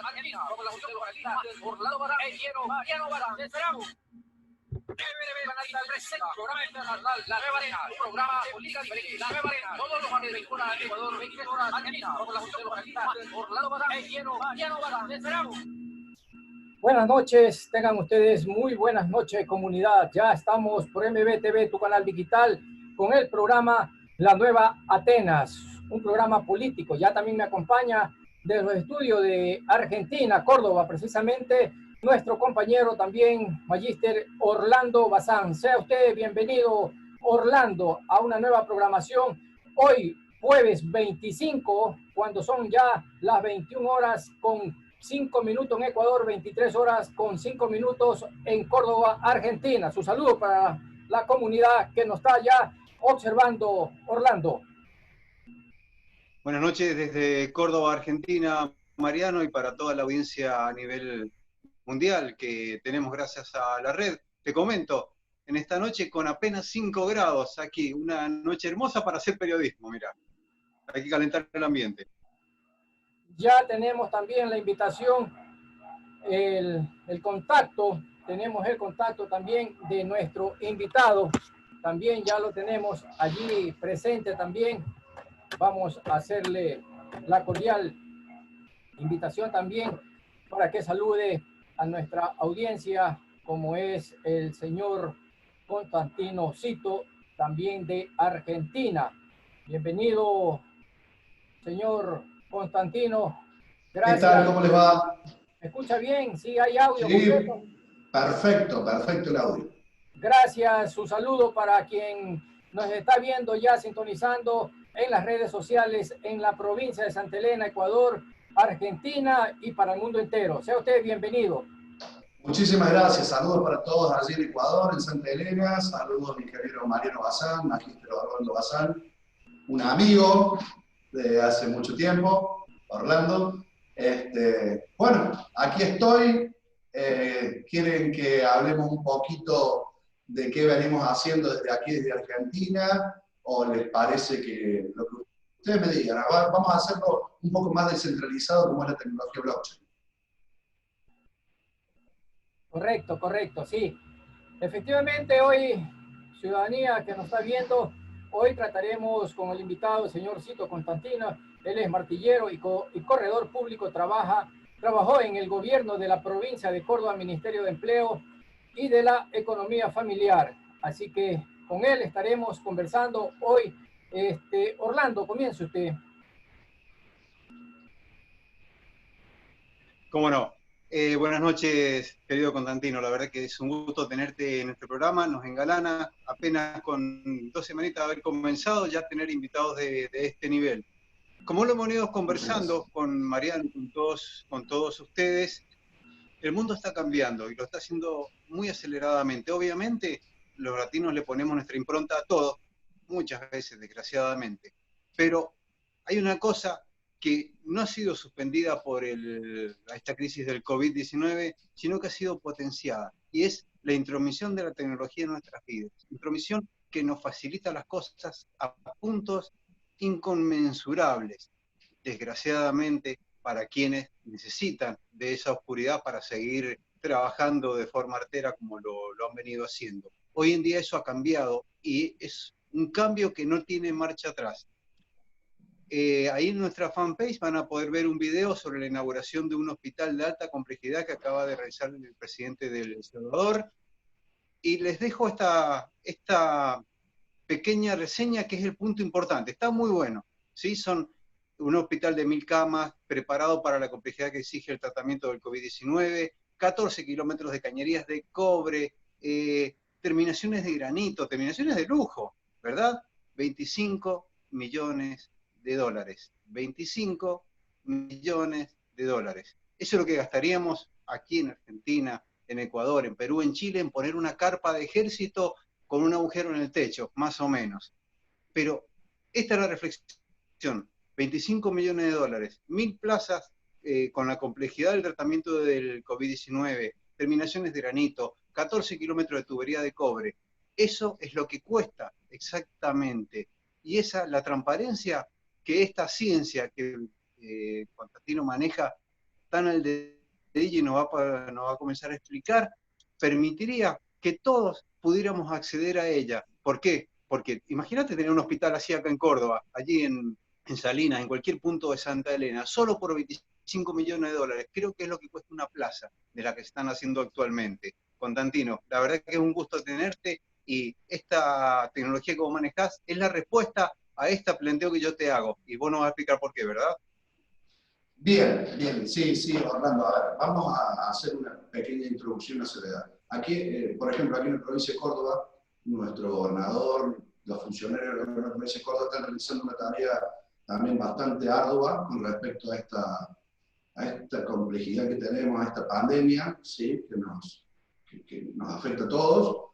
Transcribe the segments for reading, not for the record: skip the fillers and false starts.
Argentina, con la función localista, Orlando Barán, Mariano Barán, te esperamos. Canal presenta programa internacional La Nueva Arena, un programa política diferente. La Nueva Arena, todos los martes de 21 horas, Ecuador, 23 horas, Argentina, con la función localista, Orlando Barán, Mariano Barán, te esperamos. Buenas noches, tengan ustedes muy buenas noches, comunidad. Ya estamos por MBTV, tu canal digital, con el programa La Nueva Atenas, un programa político. Ya también me acompaña desde los estudios de Argentina, Córdoba, precisamente, nuestro compañero también, Magíster Orlando Bazán. Sea usted bienvenido, Orlando, a una nueva programación. Hoy, jueves 25, cuando son ya las 21 horas con 5 minutos en Ecuador, 23 horas con 5 minutos en Córdoba, Argentina. Su saludo para la comunidad que nos está ya observando, Orlando. Buenas noches desde Córdoba, Argentina, Mariano, y para toda la audiencia a nivel mundial que tenemos gracias a la red. Te comento, en esta noche con apenas 5 grados aquí, una noche hermosa para hacer periodismo, mira. Hay que calentar el ambiente. Ya tenemos también la invitación, el contacto, tenemos el contacto también de nuestro invitado, también ya lo tenemos allí presente también. Vamos a hacerle la cordial invitación también para que salude a nuestra audiencia, como es el señor Constantino Cito, también de Argentina. Bienvenido, señor Constantino. Gracias. ¿Qué tal? ¿Cómo les va? ¿Me escucha bien? Sí, hay audio Sí, completo. perfecto el audio. Gracias, su saludo para quien nos está viendo ya sintonizando en las redes sociales en la provincia de Santa Elena, Ecuador, Argentina y para el mundo entero. Sea usted bienvenido. Muchísimas gracias. Saludos para todos allí en Ecuador, en Santa Elena. Saludos a mi querido Mariano Bazán, Magíster Orlando Bazán, un amigo de hace mucho tiempo, Orlando. Bueno, aquí estoy. ¿Quieren que hablemos un poquito de qué venimos haciendo desde aquí, desde Argentina? ¿O les parece que lo que ustedes me digan? Vamos a hacerlo un poco más descentralizado como es la tecnología blockchain. Correcto, sí. Efectivamente, hoy, ciudadanía que nos está viendo, hoy trataremos con el invitado, el señor Cito Constantino. Él es martillero y corredor público, trabajó en el gobierno de la provincia de Córdoba, Ministerio de Empleo y de la Economía Familiar. Así que con él estaremos conversando hoy. Orlando, comience usted. ¿Cómo no? Buenas noches, querido Constantino. La verdad que es un gusto tenerte en nuestro programa. Nos engalana apenas con 2 semanitas de haber comenzado ya a tener invitados de este nivel. Como lo hemos ido conversando con Mariano y con todos ustedes, el mundo está cambiando y lo está haciendo muy aceleradamente. Obviamente, los latinos le ponemos nuestra impronta a todo, muchas veces, desgraciadamente. Pero hay una cosa que no ha sido suspendida por esta crisis del COVID-19, sino que ha sido potenciada, y es la intromisión de la tecnología en nuestras vidas. Intromisión que nos facilita las cosas a puntos inconmensurables, desgraciadamente, para quienes necesitan de esa oscuridad para seguir trabajando de forma artera como lo han venido haciendo. Hoy en día eso ha cambiado y es un cambio que no tiene marcha atrás. Ahí en nuestra fanpage van a poder ver un video sobre la inauguración de un hospital de alta complejidad que acaba de realizar el presidente de El Salvador. Y les dejo esta pequeña reseña que es el punto importante. Está muy bueno, ¿sí? Son un hospital de 1000 camas preparado para la complejidad que exige el tratamiento del COVID-19, 14 kilómetros de cañerías de cobre, terminaciones de granito, terminaciones de lujo, ¿verdad? 25 millones de dólares. 25 millones de dólares. Eso es lo que gastaríamos aquí en Argentina, en Ecuador, en Perú, en Chile, en poner una carpa de ejército con un agujero en el techo, más o menos. Pero esta es la reflexión. 25 millones de dólares, 1000 plazas con la complejidad del tratamiento del COVID-19, terminaciones de granito, 14 kilómetros de tubería de cobre. Eso es lo que cuesta exactamente. Y esa, la transparencia que esta ciencia que Constantino maneja, tan al dedillo y nos va a comenzar a explicar, permitiría que todos pudiéramos acceder a ella. ¿Por qué? Porque imagínate tener un hospital así acá en Córdoba, allí en Salinas, en cualquier punto de Santa Elena, solo por 25 millones de dólares. Creo que es lo que cuesta una plaza de la que están haciendo actualmente. Constantino, la verdad que es un gusto tenerte, y esta tecnología que vos manejás es la respuesta a este planteo que yo te hago. Y vos nos vas a explicar por qué, ¿verdad? Bien, bien, sí, sí, Orlando. A ver, vamos a hacer una pequeña introducción a Soledad. Aquí, por ejemplo, aquí en la provincia de Córdoba, nuestro gobernador, los funcionarios de la provincia de Córdoba están realizando una tarea también bastante ardua con respecto a esta complejidad que tenemos, a esta pandemia, ¿sí? que nos afecta a todos.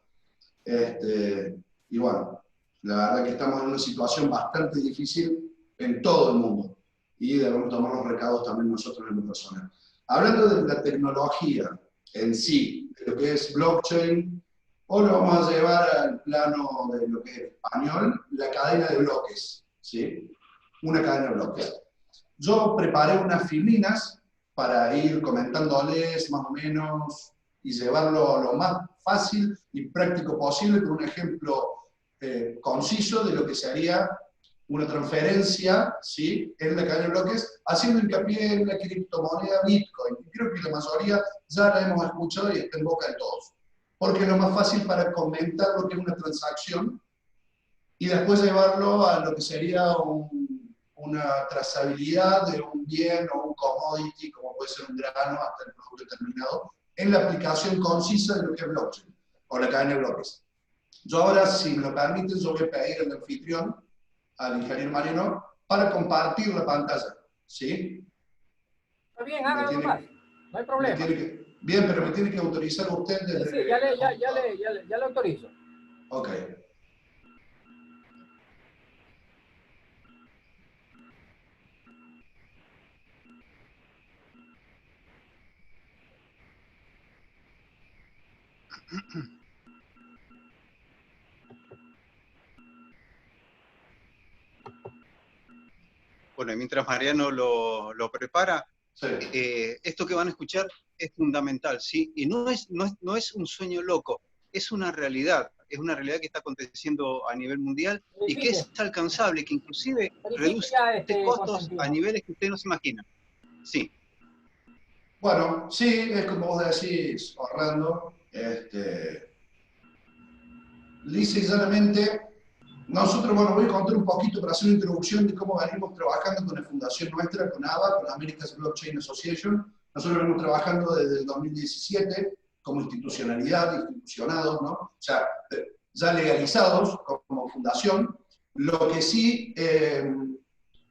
Y bueno, la verdad que estamos en una situación bastante difícil en todo el mundo, y debemos tomar los recados también nosotros en lo personal. Hablando de la tecnología en sí, de lo que es blockchain, hoy lo vamos a llevar al plano de lo que es español, la cadena de bloques, ¿sí? Una cadena de bloques. Yo preparé unas filminas para ir comentándoles más o menos y llevarlo lo más fácil y práctico posible con un ejemplo conciso de lo que sería una transferencia, ¿sí?, en la cadena de bloques, haciendo hincapié en la criptomoneda Bitcoin. Creo que la mayoría ya la hemos escuchado y está en boca de todos, porque es lo más fácil para comentar lo que es una transacción y después llevarlo a lo que sería una trazabilidad de un bien o un commodity, como puede ser un grano, hasta el producto terminado, en la aplicación concisa de lo que es blockchain, o la cadena de bloques. Yo ahora, si me lo permiten, yo voy a pedir al anfitrión, al ingeniero Mariano, para compartir la pantalla, ¿sí? Está bien, hágalo más, no hay problema. Bien, pero me tiene que autorizar usted desde... Sí, ya le autorizo. Ok. Bueno, y mientras Mariano lo prepara, Sí. Esto que van a escuchar es fundamental, ¿sí? Y no es un sueño loco, es una realidad que está aconteciendo a nivel mundial y que es alcanzable, que inclusive reduce costos a niveles que usted no se imagina. Sí. Bueno, sí, es como vos decís, Orlando, lisa y llanamente, nosotros, bueno, voy a contar un poquito para hacer una introducción de cómo venimos trabajando con la fundación nuestra, con ABA, con la American Blockchain Association. Nosotros venimos trabajando desde el 2017 como institucionados, ¿no? O sea, ya legalizados como fundación. Lo que sí,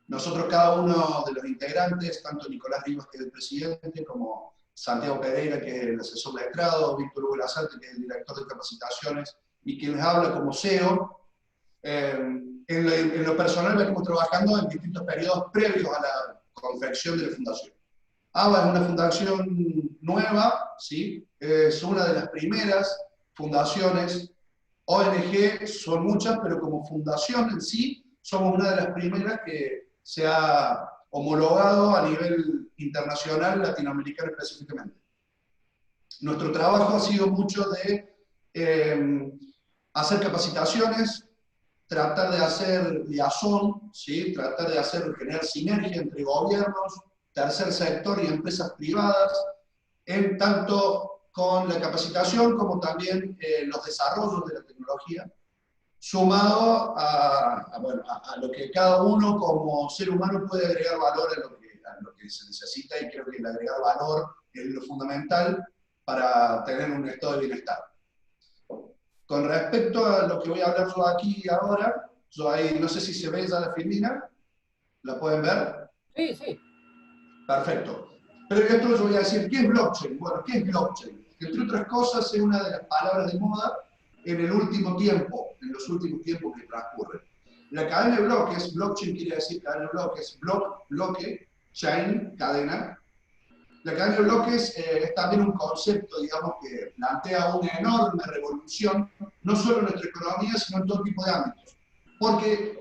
nosotros, cada uno de los integrantes, tanto Nicolás Rivas, que es el presidente, como Santiago Pereira, que es el asesor letrado, Víctor Hugo Lazarte, que es el director de capacitaciones, y quien les habla como CEO, en lo personal venimos trabajando en distintos periodos previos a la confección de la fundación. ABA es una fundación nueva, ¿sí? Es una de las primeras fundaciones. ONG son muchas, pero como fundación en sí, somos una de las primeras que se ha homologado a nivel internacional, latinoamericano específicamente. Nuestro trabajo ha sido mucho de hacer capacitaciones, tratar de hacer liaison, ¿sí? Tratar de generar sinergia entre gobiernos, tercer sector y empresas privadas, en tanto con la capacitación como también los desarrollos de la tecnología, sumado a lo que cada uno como ser humano puede agregar valor a lo que se necesita, y creo que el agregar valor es lo fundamental para tener un estado de bienestar. Con respecto a lo que voy a hablar yo aquí ahora, yo ahí, no sé si se ve ya la filmina, ¿la pueden ver? Sí, sí. Perfecto. Pero esto yo voy a decir, ¿qué es blockchain? Bueno, ¿qué es blockchain? Entre otras cosas, es una de las palabras de moda en el último tiempo, en los últimos tiempos que transcurren. La cadena de bloques, blockchain quiere decir cadena de bloques, bloque, chain, cadena. La cadena de bloques es también un concepto, digamos, que plantea una enorme revolución, no solo en nuestra economía, sino en todo tipo de ámbitos. Porque,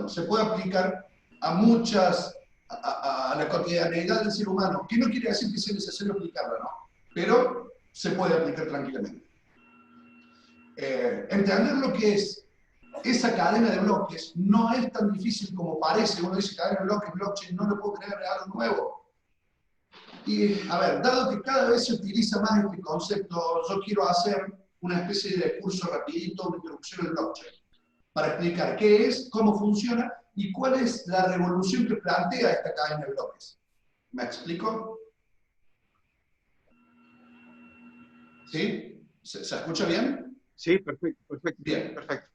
se puede aplicar a muchas a la cotidianeidad del ser humano, que no quiere decir que sea necesario aplicarla, ¿no? Pero se puede aplicar tranquilamente. Entender lo que es esa cadena de bloques no es tan difícil como parece. Uno dice cadena de bloques, blockchain, no lo puedo creer, algo nuevo. Y, a ver, dado que cada vez se utiliza más este concepto, yo quiero hacer una especie de curso rapidito, una introducción al blockchain, para explicar qué es, cómo funciona y cuál es la revolución que plantea esta cadena de bloques. ¿Me explico? ¿Sí? ¿Se escucha bien? Sí, perfecto, perfecto. Bien. Perfecto.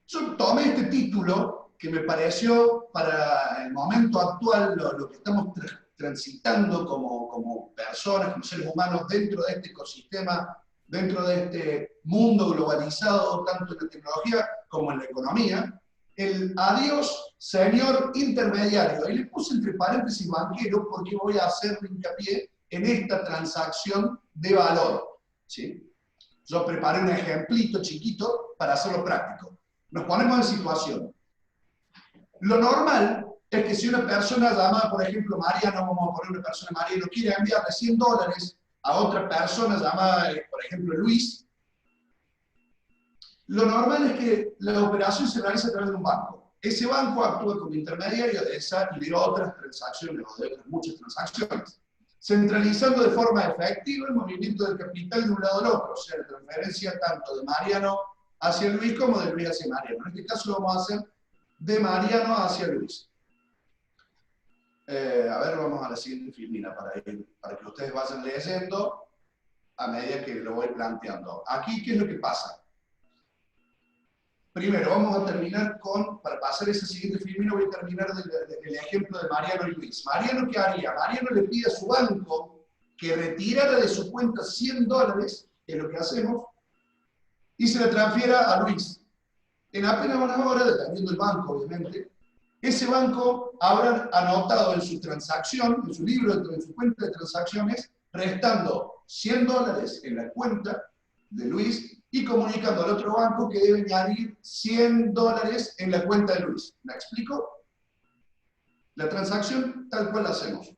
Yo tomé este título que me pareció para el momento actual, lo que estamos transitando como personas, como seres humanos dentro de este ecosistema, dentro de este mundo globalizado, tanto en la tecnología como en la economía, el adiós señor intermediario. Y le puse entre paréntesis banquero porque voy a hacer hincapié en esta transacción de valor. ¿Sí? Yo preparé un ejemplito chiquito para hacerlo práctico. Nos ponemos en situación. Lo normal es que si una persona llamada, por ejemplo, Mariano, vamos a poner una persona Mariano, quiere enviarle $100 a otra persona llamada, por ejemplo, Luis, lo normal es que la operación se realice a través de un banco. Ese banco actúa como intermediario de esa y de otras transacciones, o de otras muchas transacciones, centralizando de forma efectiva el movimiento del capital de un lado al otro, o sea, la transferencia tanto de Mariano hacia Luis como de Luis hacia Mariano. En este caso lo vamos a hacer de Mariano hacia Luis. A ver, vamos a la siguiente filmina para que ustedes vayan leyendo a medida que lo voy planteando. Aquí, ¿qué es lo que pasa? Primero, vamos a terminar para pasar esa siguiente filmina, voy a terminar del ejemplo de Mariano y Luis. Mariano, ¿qué haría? Mariano le pide a su banco que retirara de su cuenta $100, que es lo que hacemos, y se la transfiera a Luis. En apenas una hora, dependiendo del banco, obviamente, ese banco habrá anotado en su transacción, en su libro, en su cuenta de transacciones, restando $100 en la cuenta de Luis y comunicando al otro banco que debe añadir $100 en la cuenta de Luis. ¿Me explico? La transacción tal cual la hacemos.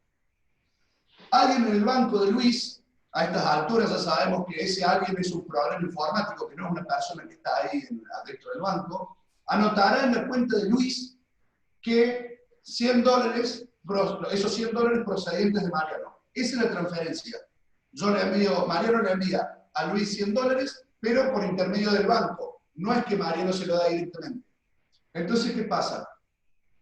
Alguien en el banco de Luis, a estas alturas ya sabemos que ese alguien es un programa informático, que no es una persona que está ahí adentro del banco, anotará en la cuenta de Luis que $100, esos $100 procedentes de Mariano. Esa es la transferencia. Mariano le envía a Luis $100, pero por intermedio del banco. No es que Mariano se lo da directamente. Entonces, ¿qué pasa?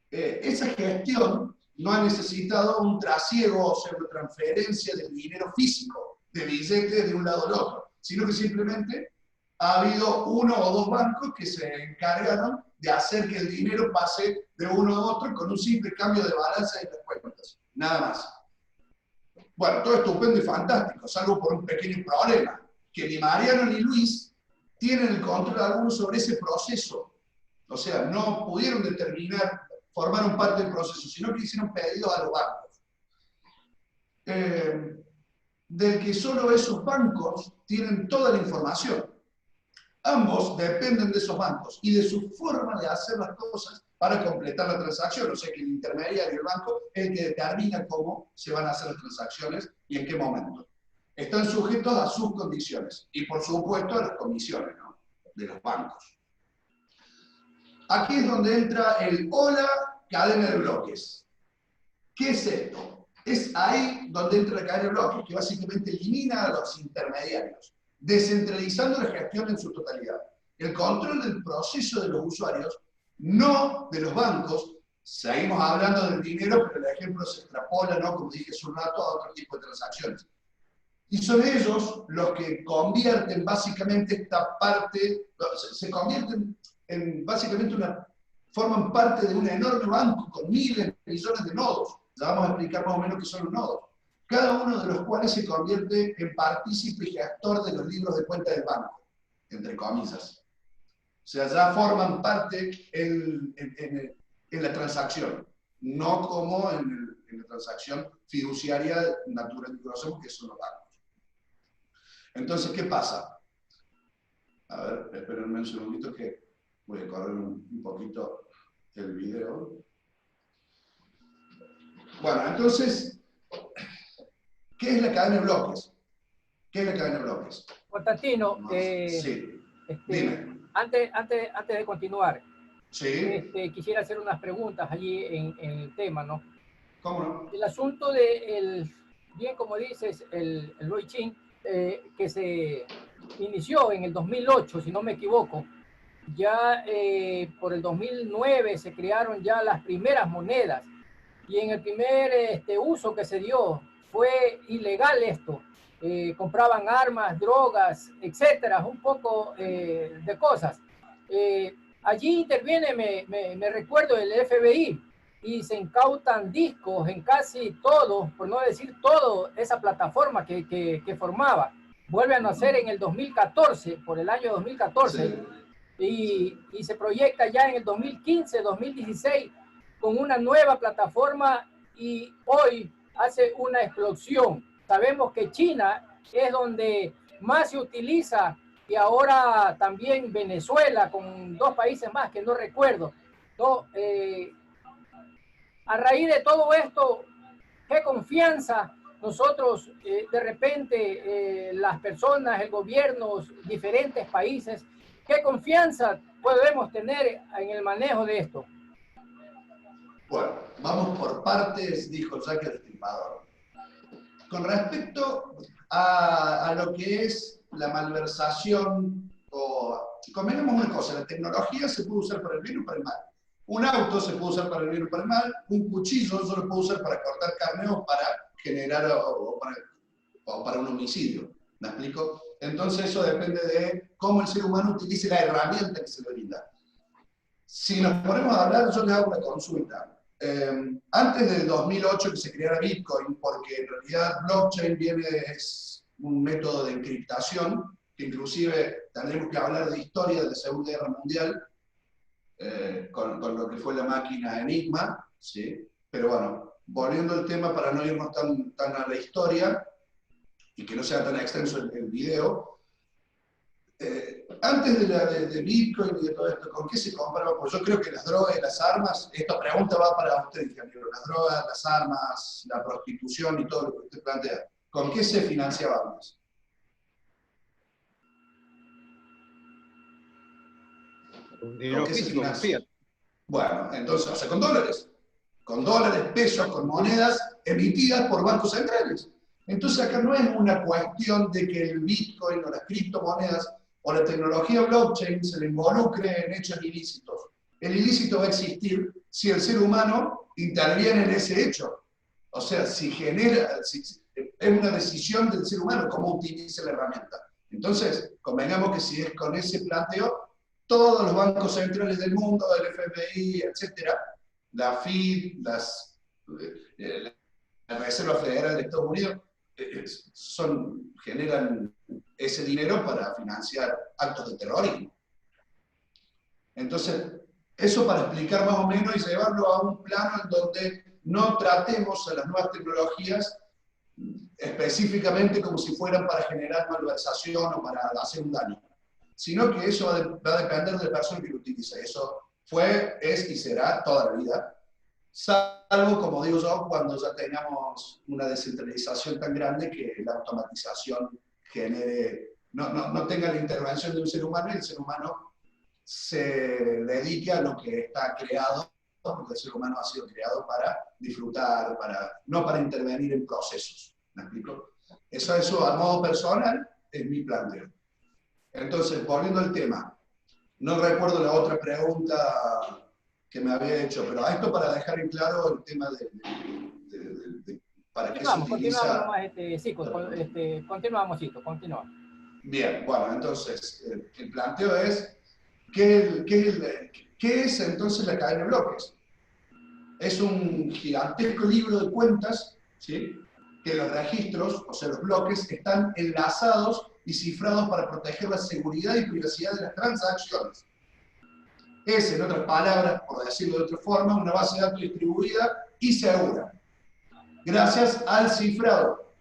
Esa gestión no ha necesitado un trasiego, o sea, una transferencia de dinero físico, de billetes de un lado al otro, sino que simplemente ha habido uno o dos bancos que se encargaron de hacer que el dinero pase de uno a otro con un simple cambio de balanza de las cuentas. Nada más. Bueno, todo estupendo y fantástico, salvo por un pequeño problema, que ni Mariano ni Luis tienen el control alguno sobre ese proceso. O sea, no pudieron formaron parte del proceso, sino que hicieron pedidos a los bancos. Del que solo esos bancos tienen toda la información. Ambos dependen de esos bancos y de su forma de hacer las cosas para completar la transacción. O sea que el intermediario, el banco, es el que determina cómo se van a hacer las transacciones y en qué momento. Están sujetos a sus condiciones y, por supuesto, a las comisiones, ¿no?, de los bancos. Aquí es donde entra el hola cadena de bloques. ¿Qué es esto? Es ahí donde entra la cadena de bloques, que básicamente elimina a los intermediarios, descentralizando la gestión en su totalidad. El control del proceso de los usuarios, no de los bancos. Seguimos hablando del dinero, pero el ejemplo se extrapola, ¿no?, como dije hace un rato, a otro tipo de transacciones. Y son ellos los que convierten básicamente esta parte, se convierten en básicamente forman parte de un enorme banco con miles de millones de nodos. Ya vamos a explicar más o menos qué son los nodos. Cada uno de los cuales se convierte en partícipe y gestor de los libros de cuenta del banco, entre comillas. O sea, ya forman parte en la transacción, no como en la transacción fiduciaria natural que conocemos, que son los bancos. Entonces, ¿qué pasa? A ver, espérenme un segundito que voy a correr un poquito el video. Bueno, entonces, ¿qué es la cadena de bloques? ¿Qué es la cadena de bloques? Constantino, Sí, dime. antes de continuar, Sí, quisiera hacer unas preguntas allí en el tema, ¿no? ¿cómo no? El asunto de, bien como dices, el Roichin, que se inició en el 2008, si no me equivoco, ya por el 2009 se crearon ya las primeras monedas y en el primer uso que se dio fue ilegal esto. Compraban armas, drogas, etcétera, un poco de cosas. Allí interviene, me recuerdo, el FBI y se incautan discos en casi todo, por no decir todo, esa plataforma que formaba. Vuelve a nacer en el 2014, por el año 2014, sí. y se proyecta ya en el 2015, 2016, con una nueva plataforma y hoy hace una explosión. Sabemos que China es donde más se utiliza y ahora también Venezuela con 2 países más que no recuerdo. ¿No? A raíz de todo esto, ¿qué confianza nosotros de repente las personas, el gobierno, diferentes países, qué confianza podemos tener en el manejo de esto? Bueno, vamos por partes, dijo Jack el Destripador. Con respecto a lo que es la malversación, convenemos una cosa, la tecnología se puede usar para el bien o para el mal. Un auto se puede usar para el bien o para el mal, un cuchillo se lo puede usar para cortar carne o para generar o para un homicidio. ¿Me explico? Entonces eso depende de cómo el ser humano utilice la herramienta que se le brinda. Si nos ponemos a hablar, yo le hago una consulta. Antes del 2008 que se creara Bitcoin, porque en realidad blockchain es un método de encriptación, que inclusive tendremos que hablar de historia de la Segunda Guerra Mundial, con lo que fue la máquina Enigma, ¿sí? Pero bueno, volviendo al tema para no irnos tan a la historia y que no sea tan extenso el video, antes de Bitcoin y de todo esto, ¿con qué se compraba? Pues yo creo que las drogas y las armas, esta pregunta va para usted, ingeniero, las drogas, las armas, la prostitución y todo lo que usted plantea, ¿con qué se financiaba antes? Dinero ¿Con qué se físico, financia? Bueno, entonces, o sea, con dólares, pesos, con monedas emitidas por bancos centrales. Entonces acá no es una cuestión de que el Bitcoin o las criptomonedas o la tecnología blockchain se le involucre en hechos ilícitos. El ilícito va a existir si el ser humano interviene en ese hecho. O sea, si es una decisión del ser humano cómo utiliza la herramienta. Entonces, convengamos que si es con ese planteo, todos los bancos centrales del mundo, el FMI, etcétera, la FID, la Reserva Federal de Estados Unidos, generan ese dinero para financiar actos de terrorismo. Entonces, eso para explicar más o menos y llevarlo a un plano en donde no tratemos a las nuevas tecnologías específicamente como si fueran para generar malversación o para hacer un daño, sino que eso va a depender de la persona que lo utilice. Eso fue, es y será toda la vida. Salvo, como digo yo, cuando ya tengamos una descentralización tan grande que la automatización no tenga la intervención de un ser humano y el ser humano se dedique a lo que está creado, porque el ser humano ha sido creado para disfrutar, no para intervenir en procesos. ¿Me explico? Eso a modo personal es mi planteo. Entonces, volviendo al tema, no recuerdo la otra pregunta que me había hecho, pero esto para dejar en claro el tema de para qué se utiliza. Continuamos, continúa. Bien, bueno, entonces el planteo es ¿qué es entonces la cadena de bloques? Es un gigantesco libro de cuentas, ¿sí? Que los registros, o sea, los bloques, están enlazados y cifrados para proteger la seguridad y privacidad de las transacciones. Es, en otras palabras, por decirlo de otra forma, una base de datos distribuida y segura, gracias al cifrado,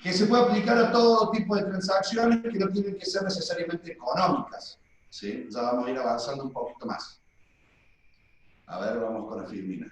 que se puede aplicar a todo tipo de transacciones que no tienen que ser necesariamente económicas. ¿Sí? Ya vamos a ir avanzando un poquito más. A ver, vamos con la Firmina.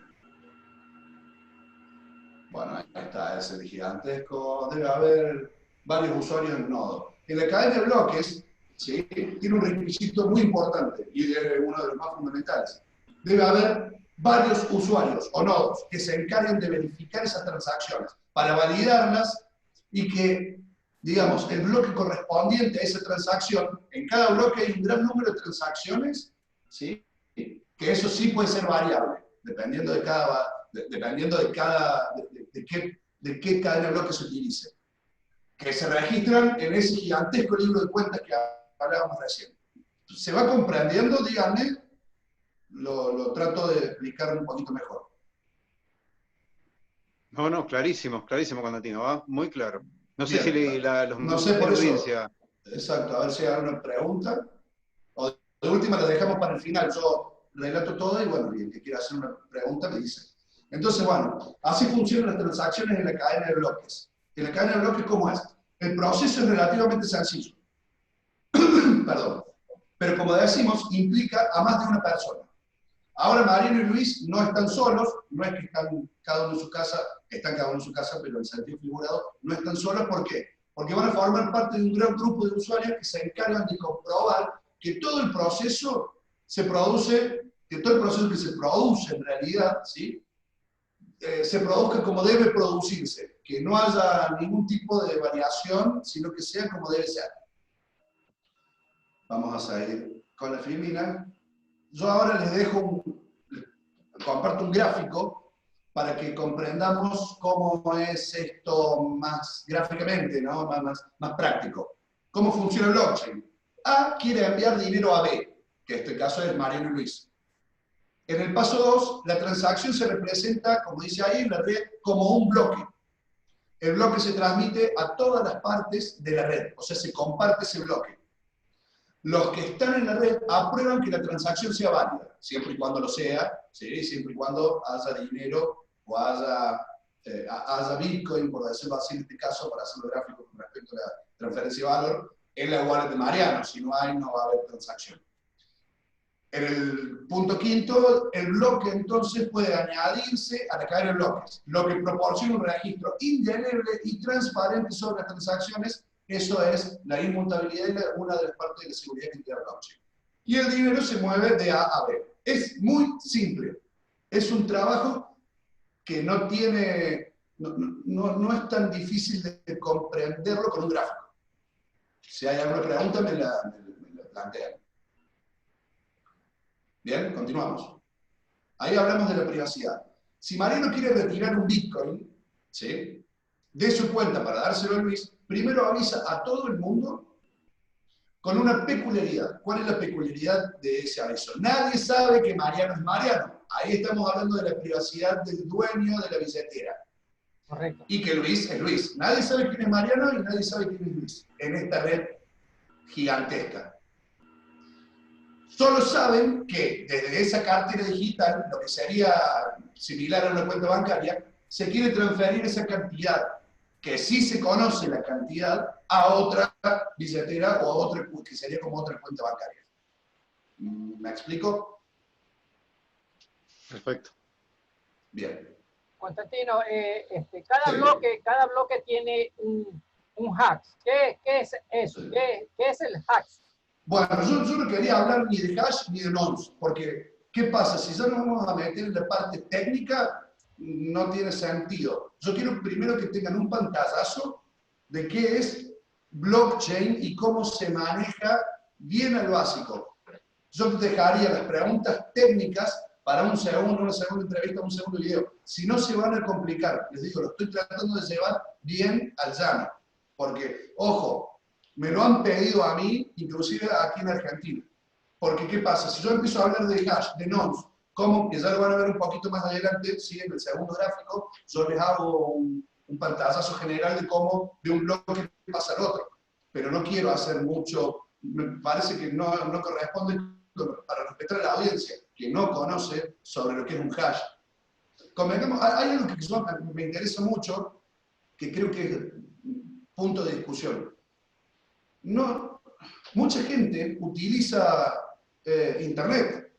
Bueno, ahí está, es el gigantesco. Debe haber varios usuarios en nodo. En la cadena de bloques, ¿sí?, tiene un requisito muy importante y es uno de los más fundamentales. Debe haber varios usuarios o nodos que se encarguen de verificar esas transacciones para validarlas y que, digamos, el bloque correspondiente a esa transacción, en cada bloque hay un gran número de transacciones, ¿sí?, que eso sí puede ser variable, dependiendo de qué cadena de bloques se utilice, que se registran en ese gigantesco libro de cuentas que hablábamos recién. ¿Se va comprendiendo? Díganme, lo trato de explicar un poquito mejor. No, no, clarísimo, clarísimo, Constantino, va muy claro. No sé Bien, si los no sé por de eso. audiencia. Exacto, a ver si hay alguna pregunta. O de última la dejamos para el final. Yo relato todo y bueno, y el que quiera hacer una pregunta me dice. Entonces, bueno, así funcionan las transacciones en la cadena de bloques. En la cadena de bloques, ¿cómo es? El proceso es relativamente sencillo. Perdón. Pero como decimos, implica a más de una persona. Ahora Mariano y Luis no están solos, no es que están cada uno en su casa, están cada uno en su casa, pero en sentido figurado, no están solos. ¿Por qué? Porque van a formar parte de un gran grupo de usuarios que se encargan de comprobar que todo el proceso se produce, que todo el proceso que se produce en realidad, ¿sí?, se produzca como debe producirse, que no haya ningún tipo de variación, sino que sea como debe ser. Vamos a seguir con la filmina. Yo ahora les comparto un gráfico para que comprendamos cómo es esto más gráficamente, ¿no?, más práctico. ¿Cómo funciona el blockchain? A quiere enviar dinero a B, que en este caso es Mariano y Luis. En el paso 2, la transacción se representa, como dice ahí en la red, como un bloque. El bloque se transmite a todas las partes de la red, o sea, se comparte ese bloque. Los que están en la red aprueban que la transacción sea válida, siempre y cuando lo sea, ¿sí?, siempre y cuando haya dinero o haya Bitcoin, por decirlo así en este caso, para hacerlo gráfico con respecto a la transferencia de valor, en la wallet de Mariano. Si no hay, no va a haber transacción. En el punto quinto, el bloque entonces puede añadirse a la cadena de bloques, lo que proporciona un registro indeleble y transparente sobre las transacciones. Eso es la inmutabilidad y una de las partes de la seguridad que tiene el blockchain. Y el dinero se mueve de A a B. Es muy simple. Es un trabajo que no tiene, no es tan difícil de comprenderlo con un gráfico. Si hay alguna pregunta, me la plantean. Bien, continuamos. Ahí hablamos de la privacidad. Si Mariano quiere retirar un Bitcoin, ¿sí?, de su cuenta para dárselo a Luis, primero avisa a todo el mundo con una peculiaridad. ¿Cuál es la peculiaridad de ese aviso? Nadie sabe que Mariano es Mariano. Ahí estamos hablando de la privacidad del dueño de la billetera. Correcto. Y que Luis es Luis. Nadie sabe quién es Mariano y nadie sabe quién es Luis en esta red gigantesca. Solo saben que desde esa cartera digital, lo que sería similar a una cuenta bancaria, se quiere transferir esa cantidad, que sí se conoce la cantidad, a otra billetera o a otra, que sería como otra cuenta bancaria. ¿Me explico? Perfecto. Bien. Constantino, Sí. cada bloque tiene un hash. ¿Qué es eso? Sí. ¿Qué es el hash? Bueno, yo no quería hablar ni de hash ni de nonce, porque ¿qué pasa? Si ya nos vamos a meter en la parte técnica, no tiene sentido. Yo quiero primero que tengan un pantallazo de qué es blockchain y cómo se maneja bien al básico. Yo te dejaría las preguntas técnicas para una segunda entrevista, un segundo video. Si no, se van a complicar. Les digo, lo estoy tratando de llevar bien al llano. Porque, ojo, me lo han pedido a mí, inclusive aquí en Argentina. Porque, ¿qué pasa? Si yo empiezo a hablar de hash, de nonce, como que ya lo van a ver un poquito más adelante, ¿sí?, en el segundo gráfico, yo les hago un pantallazo general de cómo de un bloque pasa al otro. Pero no quiero hacer mucho, me parece que no corresponde para respetar a la audiencia, que no conoce sobre lo que es un hash. Hay algo que me interesa mucho, que creo que es punto de discusión. No, mucha gente utiliza Internet,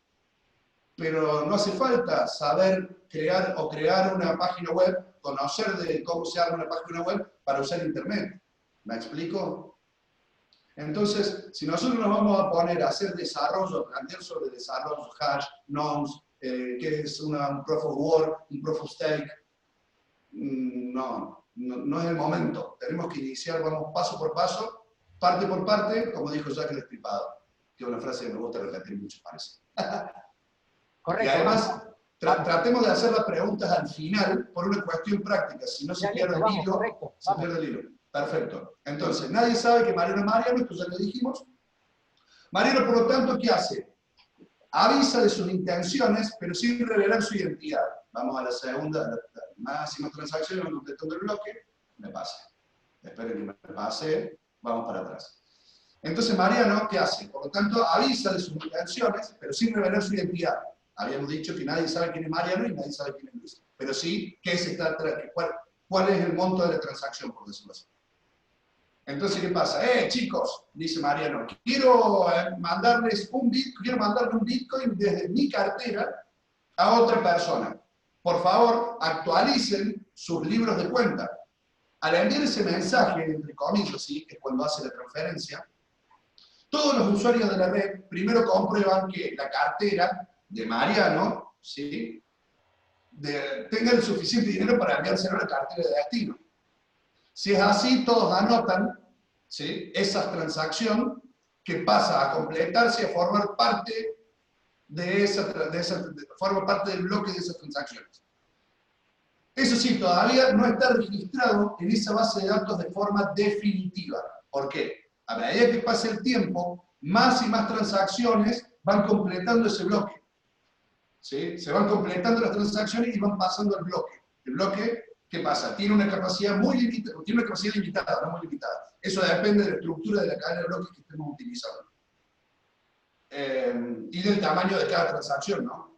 pero no hace falta saber crear una página web, conocer de cómo se arma una página web para usar Internet. ¿Me explico? Entonces, si nosotros nos vamos a poner a hacer desarrollo, a plantear sobre desarrollo, hash, nonce, que es un proof of work, un proof of stake, no es el momento. Tenemos que iniciar, vamos paso por paso, parte por parte, como dijo Jack el Destripador, que es una frase que me gusta repetir mucho, parece. Correcto. Y además, tratemos de hacer las preguntas al final por una cuestión práctica, si no se pierde el hilo. Correcto, se pierde el hilo. Perfecto. Entonces, nadie sabe que Mariano es Mariano, esto ya lo dijimos. Mariano, por lo tanto, ¿qué hace? Avisa de sus intenciones, pero sin revelar su identidad. Vamos a la segunda, la máxima transacción, vamos completando el bloque, me pase. Esperen que me pase, vamos para atrás. Entonces, Mariano, ¿qué hace? Por lo tanto, avisa de sus intenciones, pero sin revelar su identidad. Habíamos dicho que nadie sabe quién es Mariano y nadie sabe quién es Luis. Pero sí, ¿cuál es el monto de la transacción, por decirlo así? Entonces, ¿qué pasa? Chicos, dice Mariano, quiero mandarle un Bitcoin desde mi cartera a otra persona. Por favor, actualicen sus libros de cuenta. Al enviar ese mensaje, entre comillas, ¿sí?, que es cuando hace la transferencia, todos los usuarios de la red primero comprueban que la cartera de Mariano, ¿sí?, tenga el suficiente dinero para enviárselo a la cartera de destino. Si es así, todos anotan, ¿sí?, esa transacción que pasa a completarse, a formar parte forma parte del bloque de esas transacciones. Eso sí, todavía no está registrado en esa base de datos de forma definitiva. ¿Por qué? A medida que pasa el tiempo, más y más transacciones van completando ese bloque. ¿Sí? Se van completando las transacciones y van pasando al bloque. El bloque, ¿qué pasa? Tiene una capacidad muy limitada, tiene una capacidad limitada, no muy limitada. Eso depende de la estructura de la cadena de bloques que estemos utilizando. Y del tamaño de cada transacción, ¿no?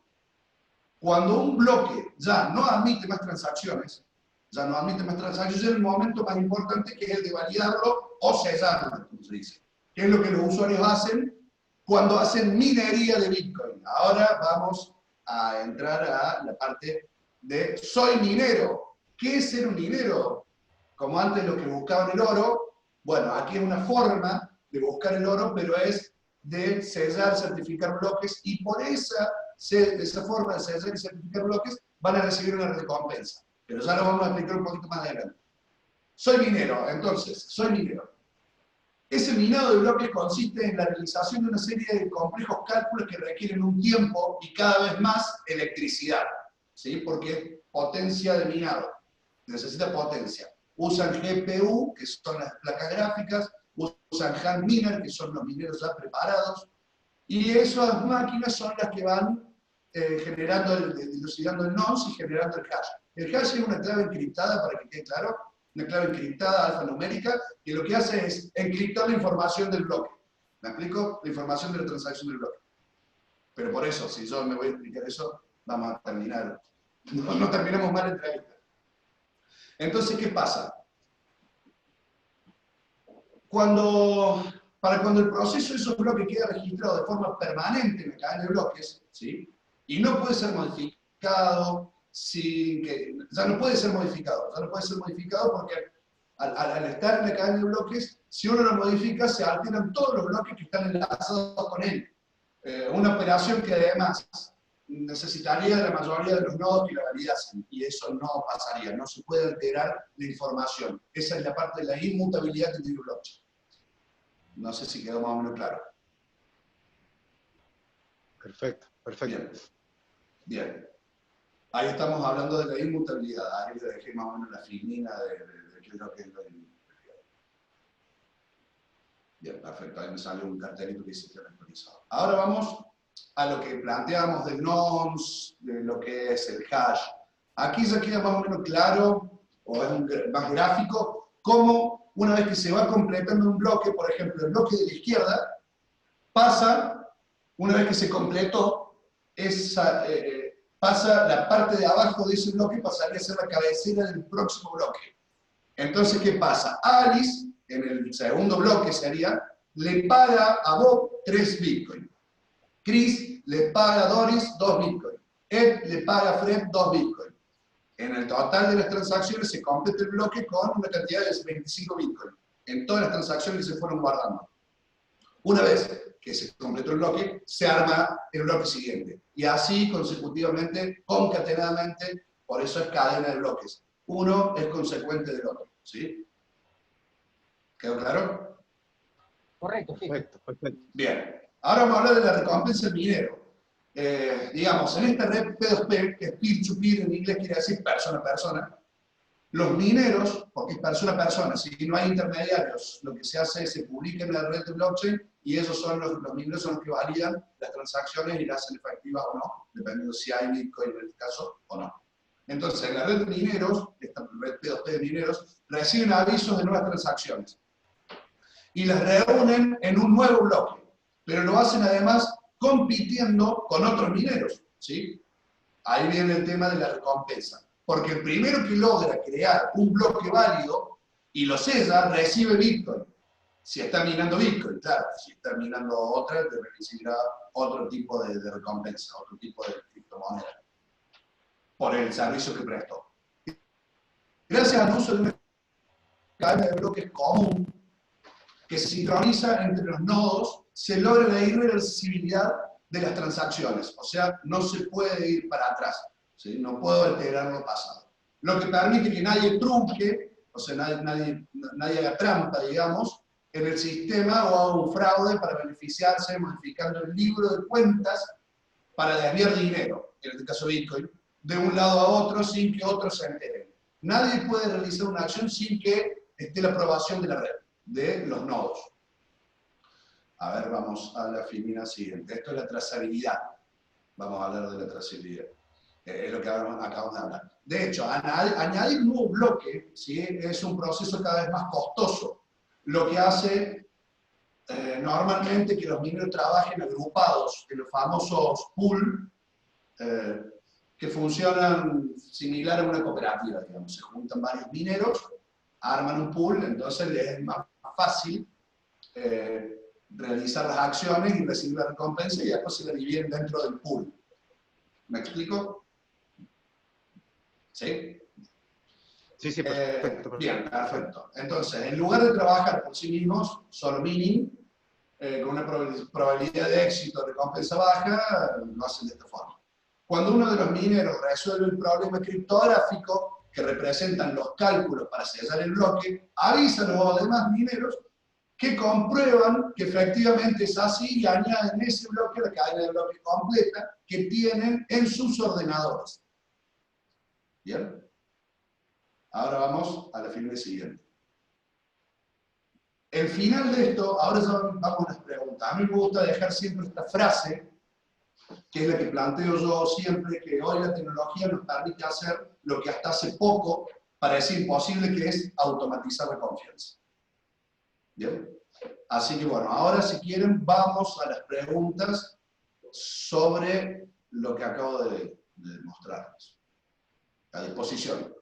Cuando un bloque ya no admite más transacciones, es el momento más importante, que es el de validarlo o sellarlo, como se dice. ¿Qué es lo que los usuarios hacen cuando hacen minería de Bitcoin? Ahora vamos a entrar a la parte de soy minero. ¿Qué es ser un minero? Como antes los que buscaban el oro, bueno, aquí es una forma de buscar el oro, pero es de sellar, certificar bloques, y por esa forma de sellar y certificar bloques van a recibir una recompensa. Pero ya lo vamos a explicar un poquito más adelante. Soy minero, entonces, soy minero. Ese minado de bloques consiste en la realización de una serie de complejos cálculos que requieren un tiempo y cada vez más electricidad, ¿sí? Porque es potencia de minado, necesita potencia. Usan GPU, que son las placas gráficas, usan hand miner, que son los mineros ya preparados, y esas máquinas son las que van dilucidando el nonce y generando el hash. El hash es una clave encriptada, para que quede claro, una clave encriptada alfanumérica, que lo que hace es encriptar la información del bloque. ¿Me explico? La información de la transacción del bloque. Pero por eso, si yo me voy a explicar eso, vamos a terminar. No terminamos mal la entrevista. Entonces, ¿qué pasa? Para cuando el proceso de esos bloques queda registrado de forma permanente en la cadena de bloques, ¿sí?, y no puede ser modificado, ya no puede ser modificado porque al estar en la cadena de bloques, si uno lo modifica, se alteran todos los bloques que están enlazados con él. Una operación que además necesitaría de la mayoría de los nodos que la validasen, y eso no pasaría, no se puede alterar la información. Esa es la parte de la inmutabilidad que tiene el blockchain. No sé si quedó más o menos claro. Perfecto, perfecto. Bien. Ahí estamos hablando de la inmutabilidad. Ahí le dejé más o menos la filmina de qué es lo que es la inmutabilidad. Bien, perfecto. Ahí me sale un cartelito que dice que lo actualizado. Ahora vamos a lo que planteamos del nonce, de lo que es el hash. Aquí ya queda más o menos claro, o es más gráfico, cómo una vez que se va completando un bloque, por ejemplo, el bloque de la izquierda, pasa, una vez que se completó, pasa la parte de abajo de ese bloque, pasaría a ser la cabecera del próximo bloque. Entonces, ¿qué pasa? Alice, en el segundo bloque sería, le paga a Bob 3 Bitcoin. Chris le paga a Doris 2 Bitcoin. Ed le paga a Fred 2 Bitcoin. En el total de las transacciones se completa el bloque con una cantidad de 25 Bitcoin, en todas las transacciones que se fueron guardando. Una vez que se completó el bloque, se arma el bloque siguiente. Y así consecutivamente, concatenadamente, por eso es cadena de bloques. Uno es consecuente del otro. ¿Sí? ¿Quedó claro? Correcto, sí. Perfecto, perfecto. Bien. Ahora vamos a hablar de la recompensa del minero. Digamos, en esta red P2P, que es peer-to-peer en inglés quiere decir persona a persona, los mineros, porque es persona a persona, si no hay intermediarios, lo que se hace es se publica en la red de blockchain y esos son los mineros son los que validan las transacciones y las hacen efectivas o no, dependiendo si hay Bitcoin en este caso o no. Entonces, la red de mineros, esta red P2P de mineros, reciben avisos de nuevas transacciones y las reúnen en un nuevo bloque, pero lo hacen además compitiendo con otros mineros, ¿sí? Ahí viene el tema de la recompensa. Porque el primero que logra crear un bloque válido y lo sella, recibe Bitcoin. Si está minando Bitcoin, claro. Si está minando otra, recibirá otro tipo de recompensa, otro tipo de criptomoneda, por el servicio que prestó. Gracias al uso de una cadena de bloques común que se sincroniza entre los nodos, se logra la irreversibilidad de las transacciones. O sea, no se puede ir para atrás. ¿Sí? No puedo alterar lo pasado. Lo que permite que nadie trunque, o sea, nadie haga trampa, digamos, en el sistema o haga un fraude para beneficiarse modificando el libro de cuentas para desviar dinero, en este caso Bitcoin, de un lado a otro sin que otros se enteren. Nadie puede realizar una acción sin que esté la aprobación de la red, de los nodos. A ver, vamos a la filmina siguiente. Esto es la trazabilidad. Vamos a hablar de la trazabilidad. Es lo que acabamos de hablar. De hecho, añadir un nuevo bloque, ¿sí? Es un proceso cada vez más costoso. Lo que hace normalmente que los mineros trabajen agrupados en los famosos pool, que funcionan similar a una cooperativa, digamos. Se juntan varios mineros, arman un pool, entonces les es más fácil realizar las acciones y recibir la recompensa y después se la dividen dentro del pool. ¿Me explico? ¿Sí? Sí, sí, perfecto. Bien, perfecto. Entonces, en lugar de trabajar por sí mismos, solo mining, con una probabilidad de éxito, recompensa baja, lo hacen de esta forma. Cuando uno de los mineros resuelve el problema criptográfico que representan los cálculos para sellar el bloque, avisa a los demás mineros que comprueban que efectivamente es así y añaden ese bloque a la cadena de bloque completa que tienen en sus ordenadores. ¿Bien? Ahora vamos a la filme siguiente. El final de esto, ahora ya vamos a las preguntas. A mí me gusta dejar siempre esta frase, que es la que planteo yo siempre, que hoy la tecnología nos permite hacer lo que hasta hace poco parecía imposible, que es automatizar la confianza. ¿Bien? Así que bueno, ahora si quieren vamos a las preguntas sobre lo que acabo de mostrarles. A disposición.